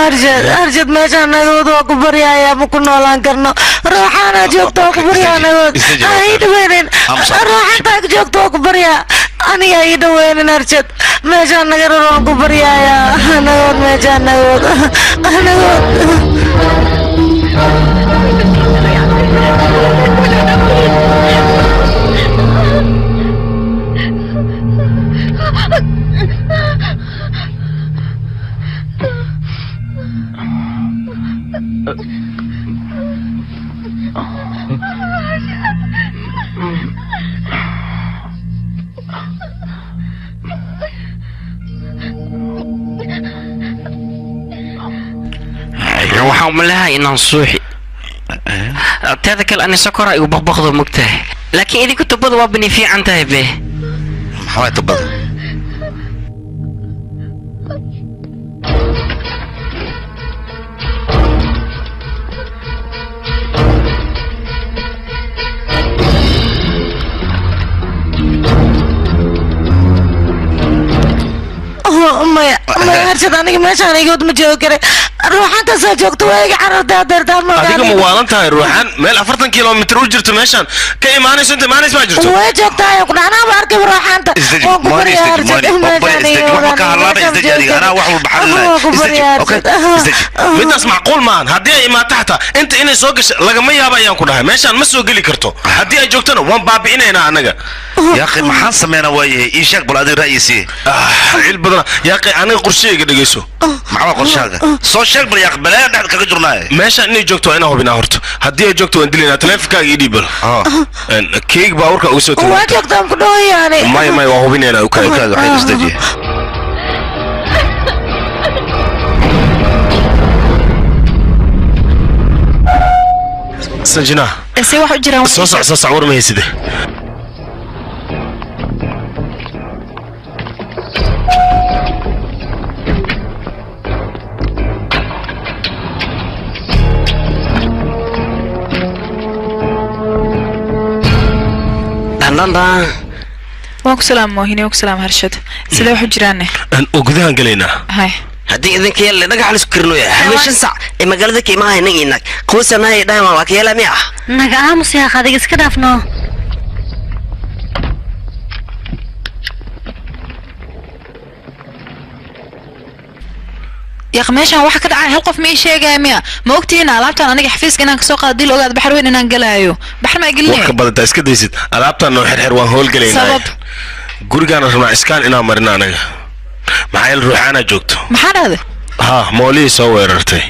أرجد ماشان نقود وكبر يا مكون ولا كرنا روحنا جوكت وكبر يا نقود هيد وين روحنا جوكت وكبر يا أنا هيد وين أرجد ماشان نقول وكبر يا نقود ماشان نقود waxaan umaleeyahay inaan suuxi teeda kale ani sokora igu baqbaqdo mogtahay laakiin idinku tubada waa bani fiican tahay be maxaa tubada ما أرشد أنا ماشان يقود مجوكرة روحان تسجوكت ويجي عرض هذا دام adiga ma waalan tahay ruuxan meel 40 kilomitir u jirto meeshan ka imaanayso inta imaanayso ma jirto way joogtaa kuna ana barka ruuxanta oo ku bari midaas macquul maan haddii ay imaato xataa inta inay soo gasho lagama yaabo ayaan ku dhahay meeshaan ma soo geli karto haddii ay joogtana waan baabi'inaynaa annaga يا أخي ما حنسى من وجهي إيشك بلادي رئيسي عيل بدنا يا أخي أنا قرشي قد جيسو معه قرشاك سوشيال بل يا أخي بلا نحن كجرنا ماشي إني جوكتو أنا هو بناهرت هدي جوكتو إندلينا تلف كاي دي بل كيك باورك أوسوت واجك تام كده يعني ما وهو بيني أنا وكاي حين استجي سنجنا سي واحد جرا صوصع ورمي هيسده واكو سلام موهيني واكو سلام هرشد سيدا واحد جيرانه ان اوغدان غلينا هاي هدي اذن كيل نغا خلص كرنو يا همشن ساع اي مغالده كيما هي نغينك قوسنا هي دايما واكيلا ميا نغا امس يا خادي اسك دافنو يا اخي meeshan waxa ka dhacay hal qof ma ii sheegay miya ma ogtiin alaabtan aniga xafiiska inaan ka soo qaado dil ogaad baxar weyn inaan galaayo baxar ma gelin wax ka badanta iska daysid alaabtan noo xirxir waan hool galeynaa gurigaana rabnaa iskaan inaan marina anaga maxaa il ruuxaana joogto maxaa dhahday ha moolii soo weerartay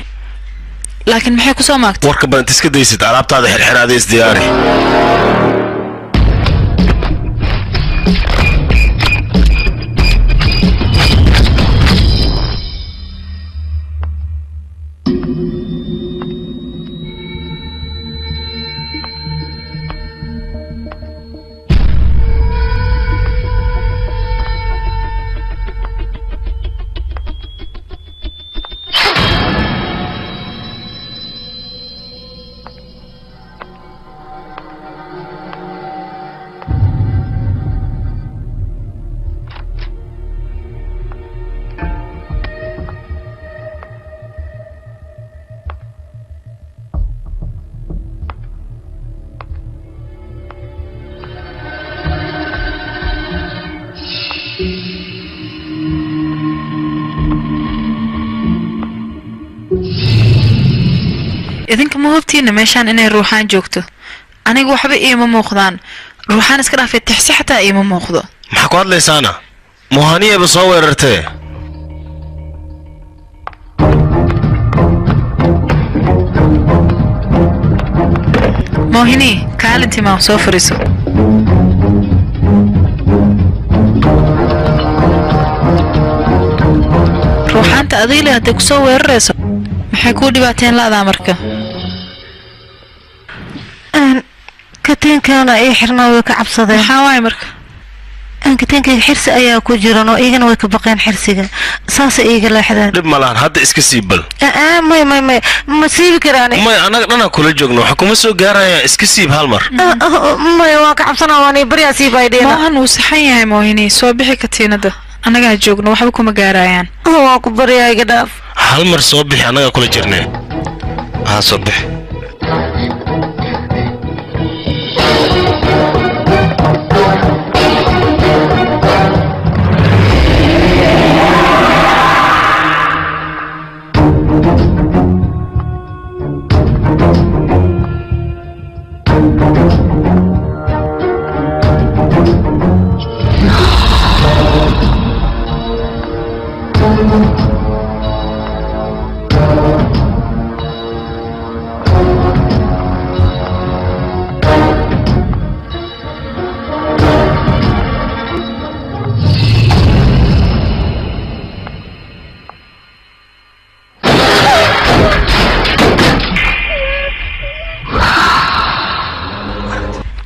laakiin maxay ku soo maagtay warka badanta iska daysid alaabtaada xirxiraada is diyaari idinka ma hubtiina meeshaan inay ruuxaan joogto aniga waxba iima muuqdaan ruuxaan iska dhaafay tixsi xataa iima muuqdo maxaa ku hadlaysaana muhaniyaba soo weerartee moohini kaalintii maa soo fariiso ruuxaanta adiile hadday ku soo weerarayso maxay kuu dhibaateen la'daa marka kateenkaana ay xirnaa way ka cabsadeen maxaa waaye marka kateenkayga xirsi ayaa ku jiran oo iyagana way ka baqeen xirsiga saasa iiga leexdeen dhib ma lahan hadda iska sii bal may ma siibi karaani may anaga dhanaan kula joogno waxa kuma soo gaaraya iska siib hal mar may waan ka cabsanaa waan baryaa siibaydheena maahan uu saxan yahay moohini soo bixi katiinada annagaa joogno waxba kuma gaarayaan waan ku baryaa iga dhaaf hal mar soo bixi annaga kula jirnay ها صبح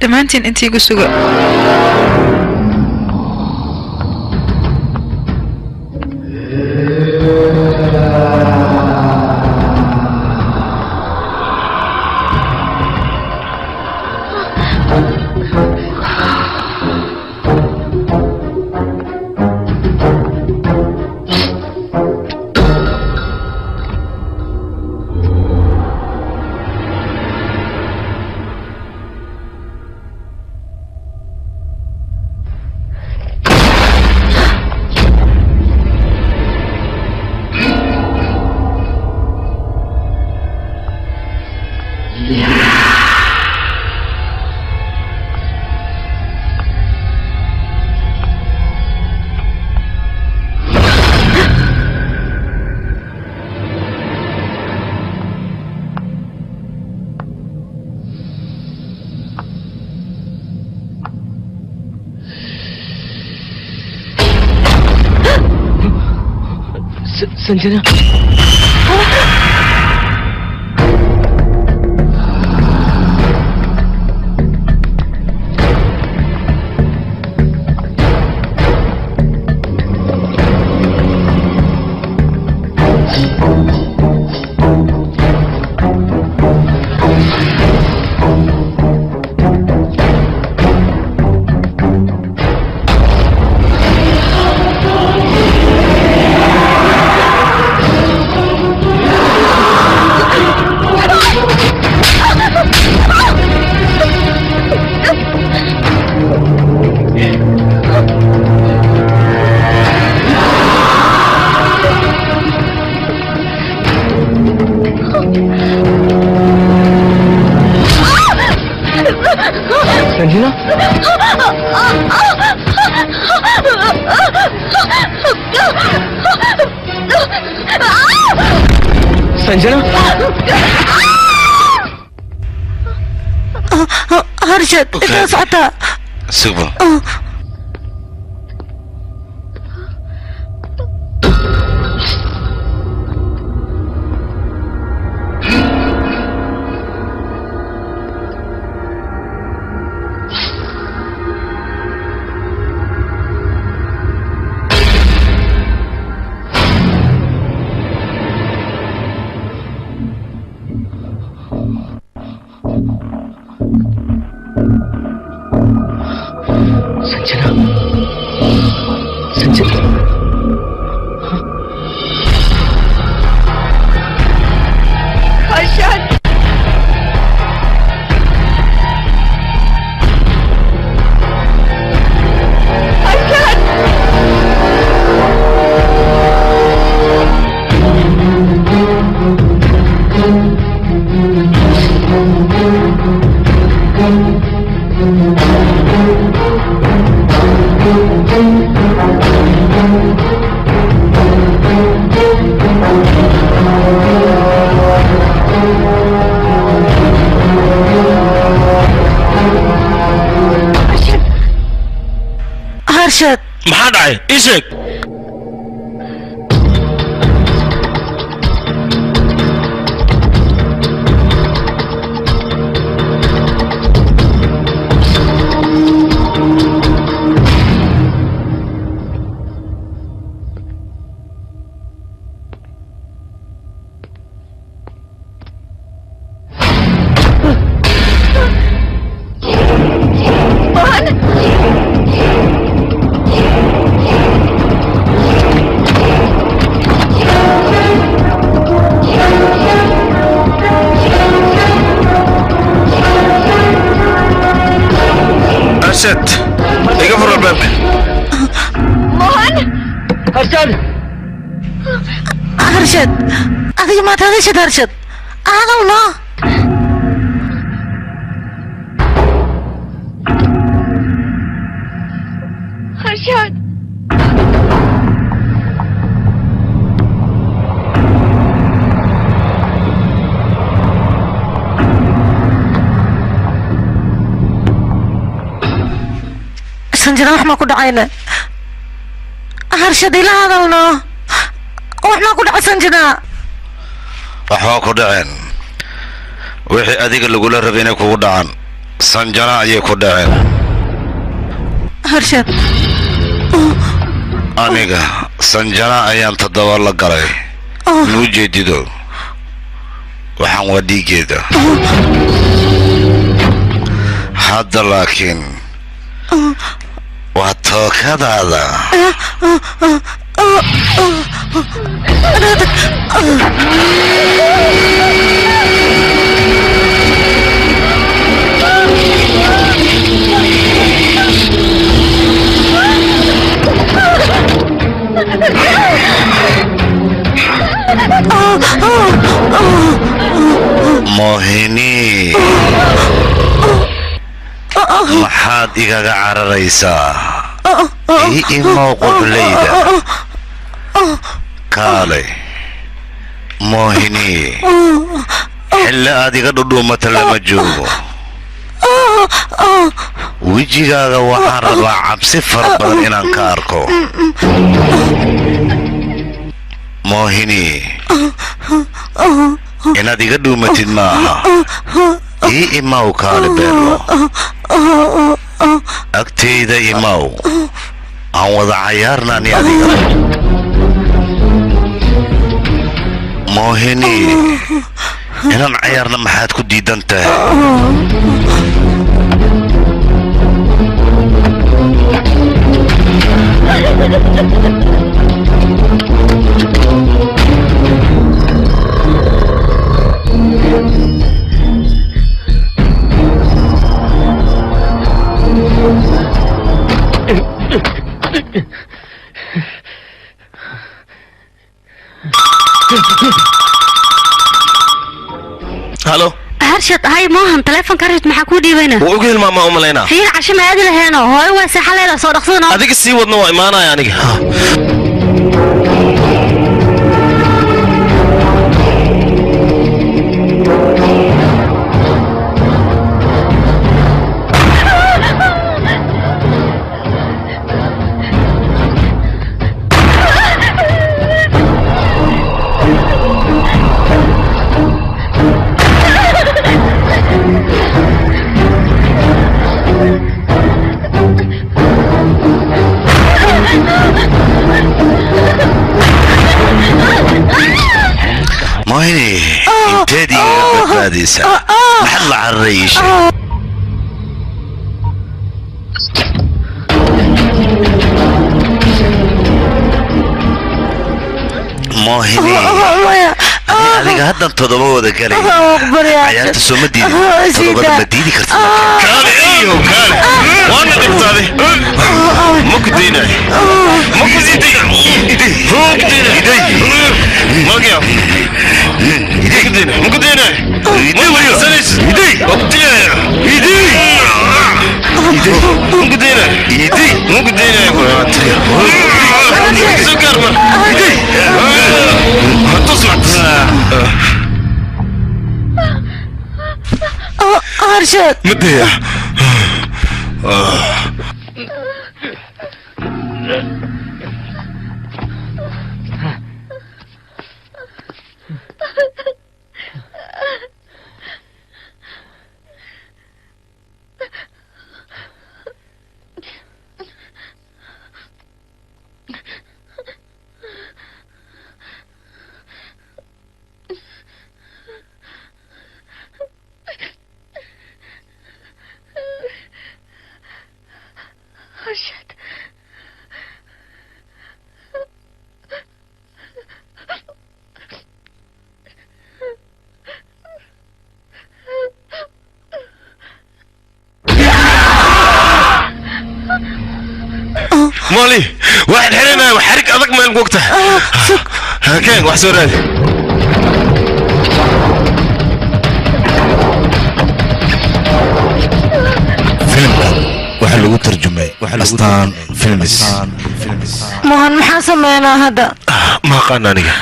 dhammaantiin intii igu suga Sanjana संजना هرشت انت صعدتها سيبها هرشت maxaa dhacay ii sheeg Mohan हर्षद Harshad adiga maad hadashad harshad aadawno harshad sanjana wax ma ku dhacayna harshad ila hadalno wax ma ku dhacay sanjana waxaa ku dhaceen wixii adiga lagula rabay inay kugu dhacaan sanjana ayay ku dhaceen harshad aniga sanjana ayaan toddoba la galay muu jeedido waxaan waa dhiigeeda hadda laakiin waa tookadaada Mohini maxaad igaga cararaysaa ii imow qoblayda kaale Mohini xilli aad iga dhudhuumata lama joogo wejigaaga waxaan rabaa cabsi fara badan inaan ka arko Mohini inaad iga dhuumatid maaha ii imaw kaale beerlo agteyda imaw aan wada cayaarnaani adiga Mohini inaan cayaarna maxaad ku diidan tahay هلو هرشد هاي موهن تليفون كارت maxaa ku dhiibayna wuu ugu hilmaamaa u malaynaa fiir casho ma aadi laheeno hooyo waa saxaleeda soo dhaqsano adiga sii wadna waa imaanaya aniga Mohini inteed iga badbaadaysa maxaad la cararaysa Mohini adiga haddan todoba wada galay cayaarta soo ma diidi todobada ma diidi karta kaale iyo kaale waana dhibtaaday ma ku diinay ma ku diiday magya ma ku diinay ma wariyo sanis ma ku diinay ma ku diinay ma ku diinay سكر من أرشد مديح مولي واحد حرينا وحرك أذك ما يلقوكته هكين واحد سوري waxa lagu tarjumay astaan filmis mohan maxaa sameynaa hadda ma aqaan aniga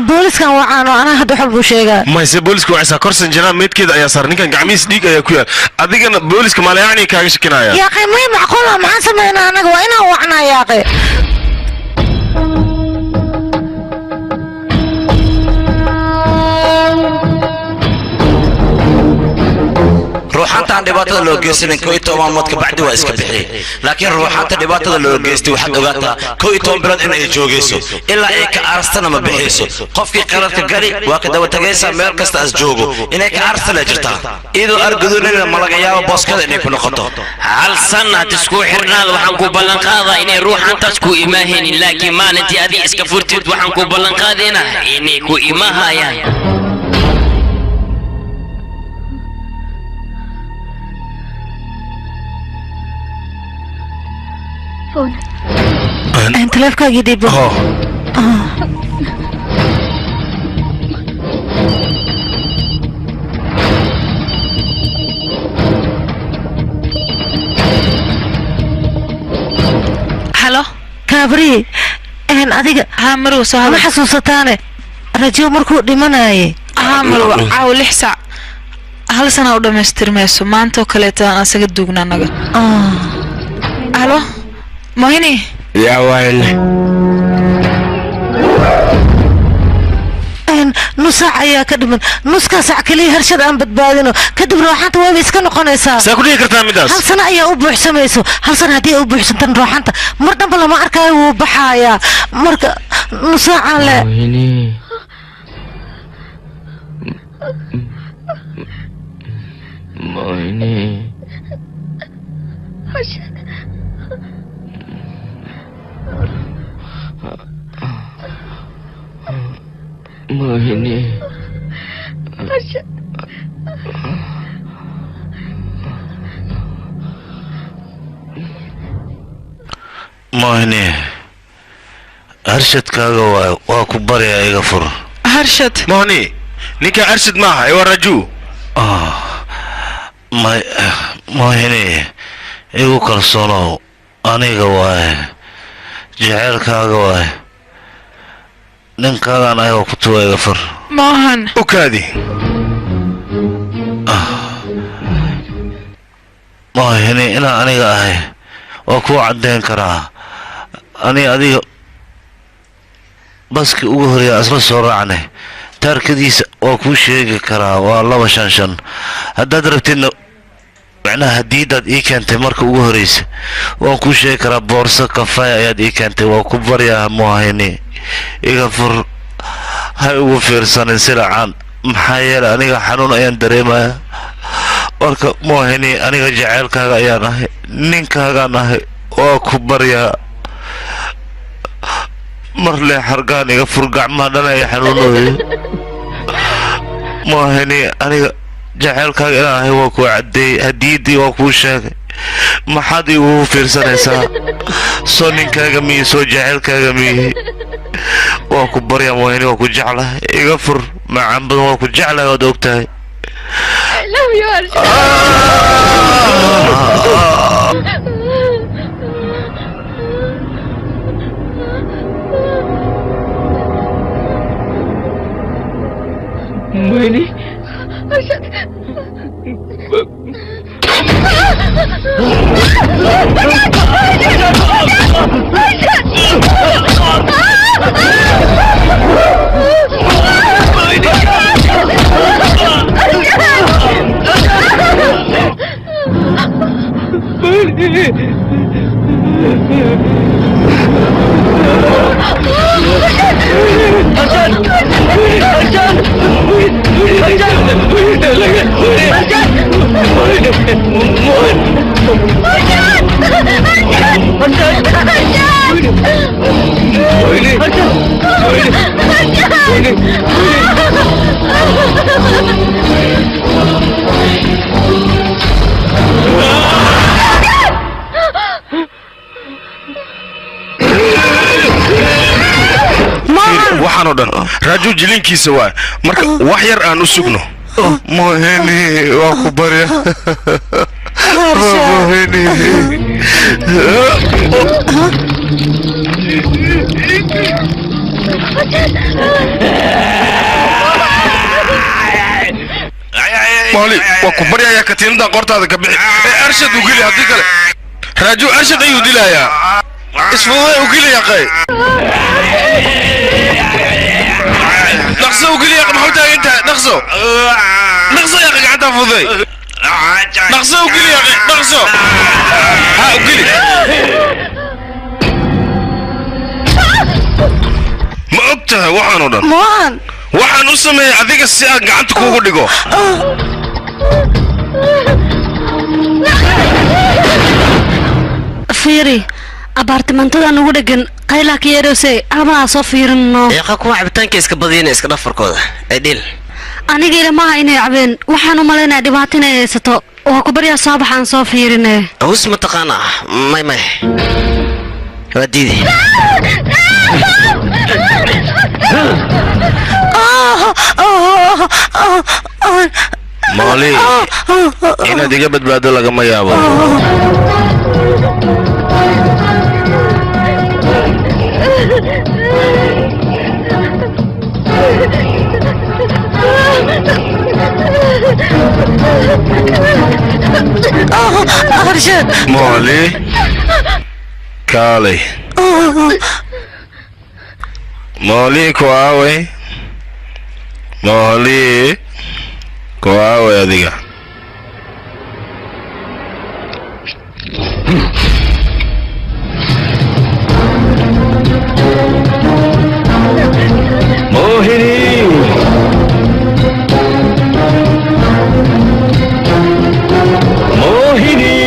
booliskan wacaano anaa hadda xal buu sheegaa mayse booliska waa korsan jiraan meedkeeda ayaa saaran ninkan gacmihiis dhiig ayaa ku yaal adigana booliska ma laayacni kaaga shakinaya yaaqay may macquul ah maxaa sameynaa anaga waa inaan wacnaa yaaqay ruuxantaan dhibaatada loo geysanin koo iyo toban maalmood kabacdi waa iska bixiyey laakiin ruuxanta dhibaatada loo geystay waxaad ogaataa koo iyo toban bilood in ay joogayso ilaa ay ka aarstana ma bixiyso qofkii qaladka gali waa ka daba tagaysaa meel kasta as joogo inay ka aarsta la jirtaa iyadoo argudunina ma laga yaabo booskada inay ku noqoto hal sanad isku xirnaad waxaan ku ballan qaadaa inay ruuxantaas ku imaahaynin laakiin maalintii adii iska furtid waxaan ku ballan qaadaynaa inay ku imaahayaan تلفكاagii dhibo halo kaabri adiga ها مروه soo ma xasuusataane rajo markuu dhimanayay مروه caaw 6 saac hal sana u dhamaystirmayso maanta oo kaleeto aan asaga duugna anaga halo mohini يا ويل nus saac ayaa ka dhiman nuska saac kaliya harshad aan badbaadino kadib ruuxanta way iska noqonaysaa saa ku dhigi kartaa midaas hal sana ayaa u buuxsamayso hal sana haddii ay u buuxsantan ruuxanta mar dhanba lama arkaayo wuu baxayaa marka nus saacaan le Mohini. Mohini. Arshadkaaga waa ku baryaa iga fur. Arshad. Mohini. Ninka Arshad maaha waa Raju. Mohini. Igu kalsoonow aniga waaye. Jaceylkaaga waaye. ninkaagaan ayaga ku tuwa iga fur maahan ukaadi Mohini inaan aniga ahay waa kuu caddayn karaa adiga baski ugu horeeya isla soo raacnay taarkadiisa waa kuu sheegi karaa waa 255 haddaad rabtidna macnaha hadiidaad ii keentay marka ugu horeysa waan kuu sheegi karaa boorso kafay ayaad ii keentay waa ku baryaa Mohini iga fur hay ugu fiirsanin silacaan maxaa yeelay aniga xanuun ayaan dareemayaa marka Mohini aniga jaceylkaaga ayaan ahay ninkaagaan ahay waa ku baryaa mar lee xargaan iga fur gacmaha dhan ay xanuunooyo Mohini aniga jaceylkaaga inaan ahay waa ku caddeey hadiidii waa kuu sheegay maxaad igu fiirsanaysaa soo ninkaaga miyi soo jaceylkaaga miyi waa ku baryaa Mohini waa ku jeclahay iga fur macaan badan waa ku jeclahay waad ogtahay I love you Arshad Mohini Arshad waxaan oo dhan raaju jilinkiisa waa marka wax yar aan u sugno mohini waa ku barya mohini مالي وكبر يا كتير ده قرط هذا كبير أرشد وقولي هذيك راجو أرشد أيو دي لا يا اسمه وقولي يا أخي نقصه وقولي يا أخي محوتها أنت نقصه يا أخي قاعد أفضي نقصه وقولي يا أخي نقصه ها وقولي ما أبتها وحن ولا waxaan u sameeyay adiga si aan gacanta kuugu dhigo fiiri abaartimantada ugu dhagan qayla ka yeerosay ama soo fiirino yaqa kuwa cabitaanka iska badiyeen iska dhafarkooda ay dhil aniga ilmaha inay cabeen waxaan u maleynaa dhibaato inay haysato waa ku baryaa saabaxaan soo fiirinay awis ma taqaana may wadiidi مالي إنا ديجا بدبادو لغا ما يابو مالي كالي مالي كواوي مالي كواوي يا ديجا موهني موهني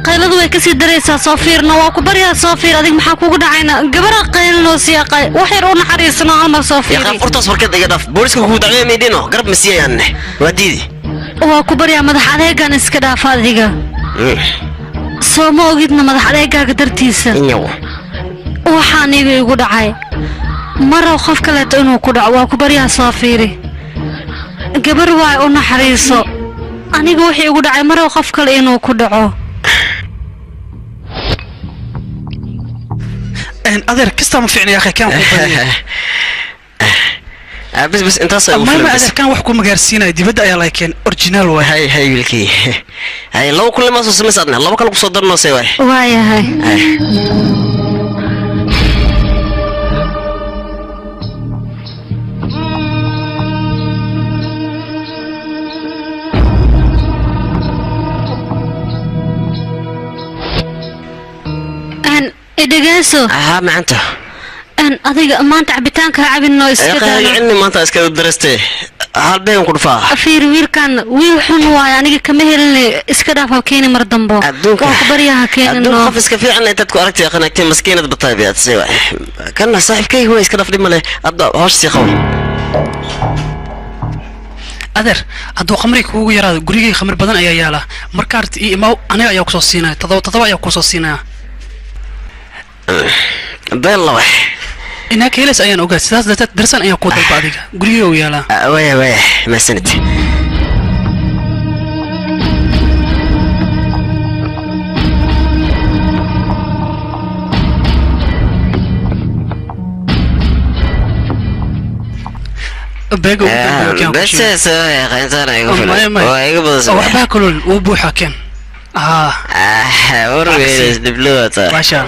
qayladu way ka sii dareysaa soo fiirna waa ku baryaa soo fiir adig maxaa kugu dhacayna gabadha qaylnoo siyaaqay wax yar u naxariisno ama soo fiir yaqa furtaas warkada iga dhaaf booliska kugu dacweeyay dhino garab ma siiyaanne waa diidi waa ku baryaa madax adeegan iska dhaaf adiga soo ma ogidna madax adeegaaga dartiisa waxaan igu dhacay maro qof kale inuu ku dhaco waa ku baryaa soo fiiri gabar waa u naxariiso aniga wixii igu dhacay maro qof kale inuu ku dhaco adeer kasta ma fiicna yaa akhay kan بس انت اصلا ما اذا كان wax ku magaarsiinay dibadda ayaa laakeen original way hay wilkii hay law kulli ma soo sameysana laba kale ku soo darno say way waayahay dhageyso maanta adiga maanta cabitaanka cabinno iska daayay maanta iska darastay hal been ku dhufaa fiir wiilkan wiil xun waay aniga kama helin iska dhaaf halkeena mar dambo waa ku bariyaha keenno qof iska fiican inta ku aragtay qanaagtay maskiinad bataabiyaad say way kana saaxiibkay huwa iska dhaaf dhimale hadda hoosh si qaw adeer hadduu khamri kuugu yaraado gurigay khamri badan ayaa yaala markaart ii imaw aniga ayaa ku soo siinaya todoba ayaa ku soo siinaya bella way إنك هيلس أيان أوجد ساس درسان أيان قوة البعضية قريه ويالا ويا ما سنت بس يا غنزانا يقول وحبها كلول وبوحة كان ورقة دبلوة ما شاء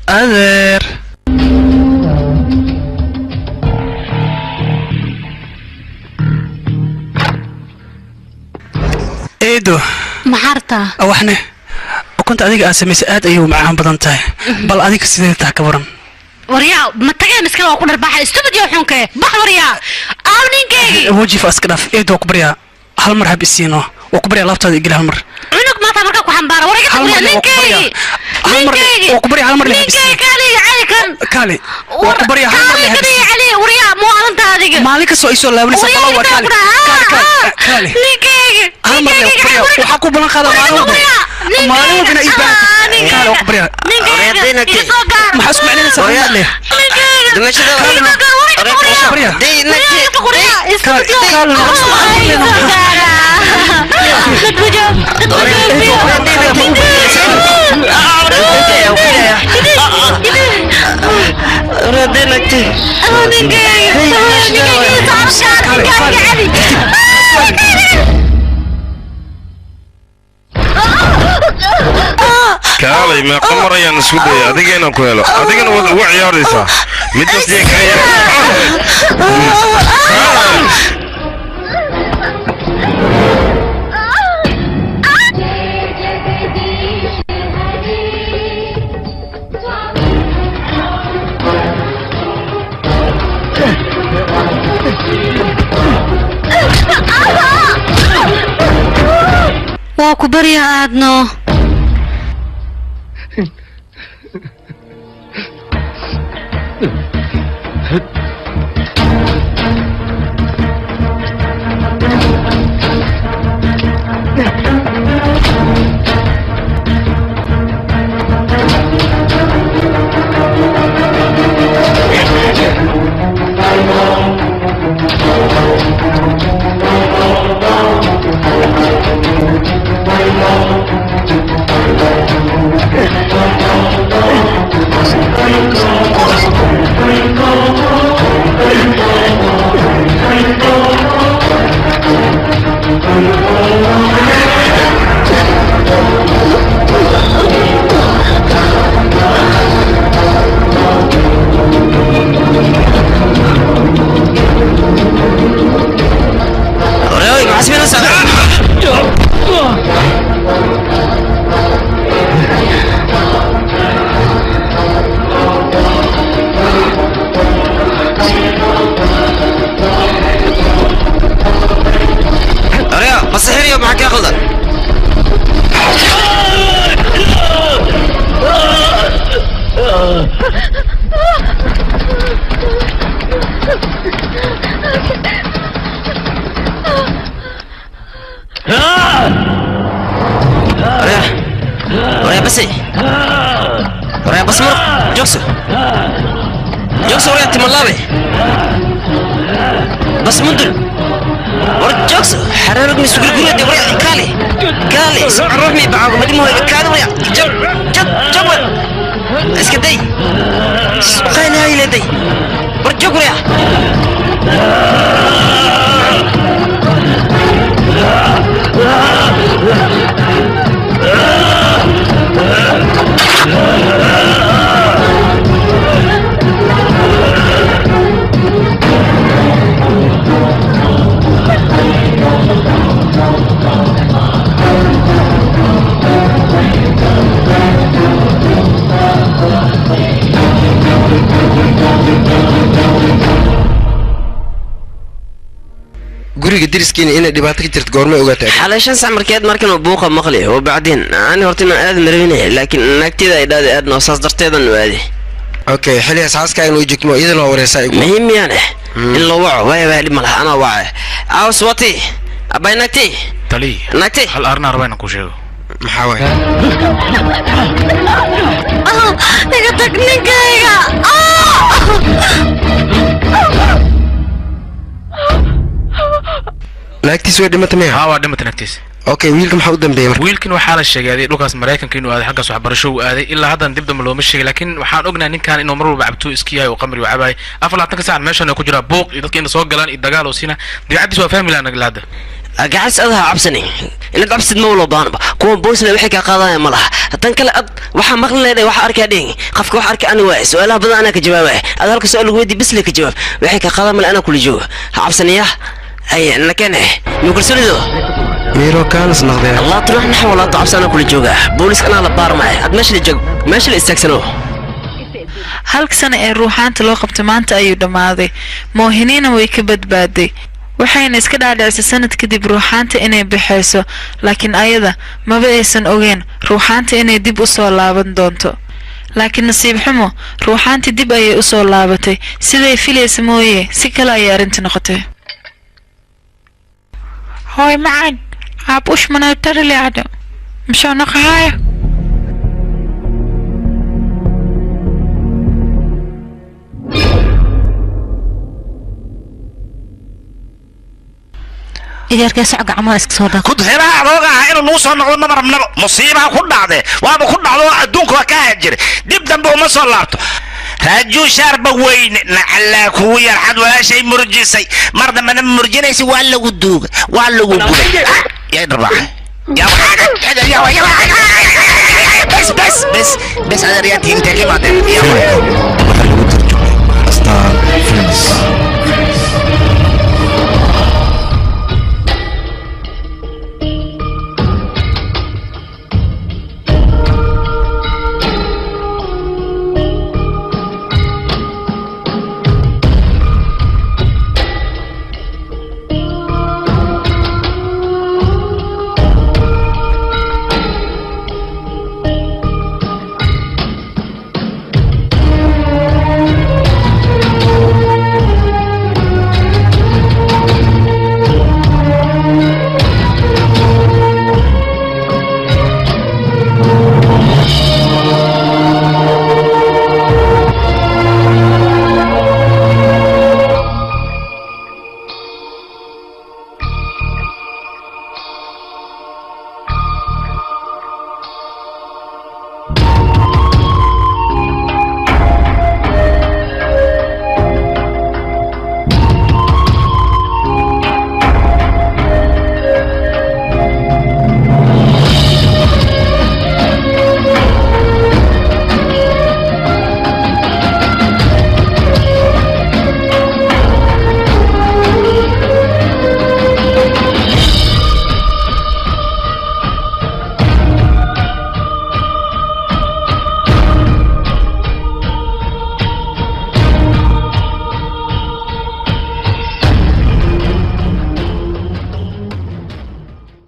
أذير إيدو محارتا أوحنا وكنت أديك أسميس آد أيوه معاهم بدنتاي بل أديك سيدتها كبرن وريا ما تجي مسكين وأقول رباح استبدي وحنك بح وريا أونين كي وجي فاسكناف إيدو كبريا هل مرحب السينو وكبريا لابتاد يقول هالمر عنك ما تمرك وحنبارة وريا كبريا نينكي وكبريا هالمر اللي نينكي كالي عليك كالي وكبريا هالمر اللي كالي علي وريا مو أنت هذيك مالك سو يسول لا ولسه طلعوا كالي نينكي هالمر اللي وكبريا وحكوا بلان خذا مالو بنا إيبان كالي وكبريا ما حسوا معنا نسوي ليه دمشق وكبريا دي نكتي كالي ما قمر يا نسودي أدينا كويلو أدينا وعي ياريسا متوس دي كريم واكو بريا عادنا جوكس وريا تملابي بس مندل ورد جوكس حرارك من سوق القرية دي وريا كالي روحني بعاقب مدي مهي كالي وريا جب اسكدي قاين هاي لدي ورد جوك وريا guriga diriskiina inay dhibaato ka jirto goorma ogaatay xalay 5 sac markeed markan buuqa maqli oo bacdin aan hortina aad marwinay laakiin naagtida ay dhaade aad noo saas darteedan waadi okay xilli asaaska inuu jigmo iyadana wareysay muhiim yaane in loo waco way dhib malaha ana wacay aws wati abay naagti tali naagti hal arna rabaan ku sheego maxaa way niga tagninkayga naagtiis way dhimatay miya waa dhimatay naagtiis okay wiilka maxaa u dambeeyay marka wiilkan waxaa la sheegay dhulkaas Mareykanka inuu aaday xaggaas waxbarasho uu aaday ilaa haddan dib dambe looma sheegay laakiin waxaan ognahay ninkan inuu mar walba cabto iska yahay oo qamri u cabay 24 saac meeshan ku jira booq iyo dadka inta soo galaan iyo dagaal oo siina dibacdiis waa fahmi laana galaada agaas adaha cabsani inaad cabsid ma wala baanba kuwa boosna waxay ka qaadayaan malaha tan kale ad waxa maqli leedahay waxa arkay dhing qofka waxa arkay aniga waa su'aalaha badan ana ka jawaabay ad halka su'aal ugu weydi bisle ka jawaab waxay ka qaadaan mal ana kula joogo ha cabsaniya ay nakane mukursulido ميرو كان صنغدي الله تروح نحو ولا تعبسنا كل جوجا بوليس أنا لبار معي أد ماشي الجوج ماشي الاستكسنو halka sana ee ruuxaanta loo qabtay maanta ayuu dhamaaday moohiniina way ka badbaaday waxayna iska dhaadhicisay sanad kadib ruuxaanta inay bixayso laakiin ayada maba aysan ogeen ruuxaanta inay dib u soo laaban doonto laakiin nasiib xumo ruuxaantii dib ayay u soo laabatay siday filaysa mooyee si kale ayay arrinta noqotay hooy macaan عابوش من التر اللي عدم مشان نقهاية إذا ركز عق عماسك صودا كنت هنا روقة إنه نوصل نقول نمر من مصيبة كل عده وأنا كل عده أدونك وكاجر دب دم بو مصلارته راجو شارب وين نعلا كوير حد ولا شيء مرجسي مرضى من مرجنيسي ولا ودوق ولا ودوق يا دربح يا بس هذا رياتي انت كيف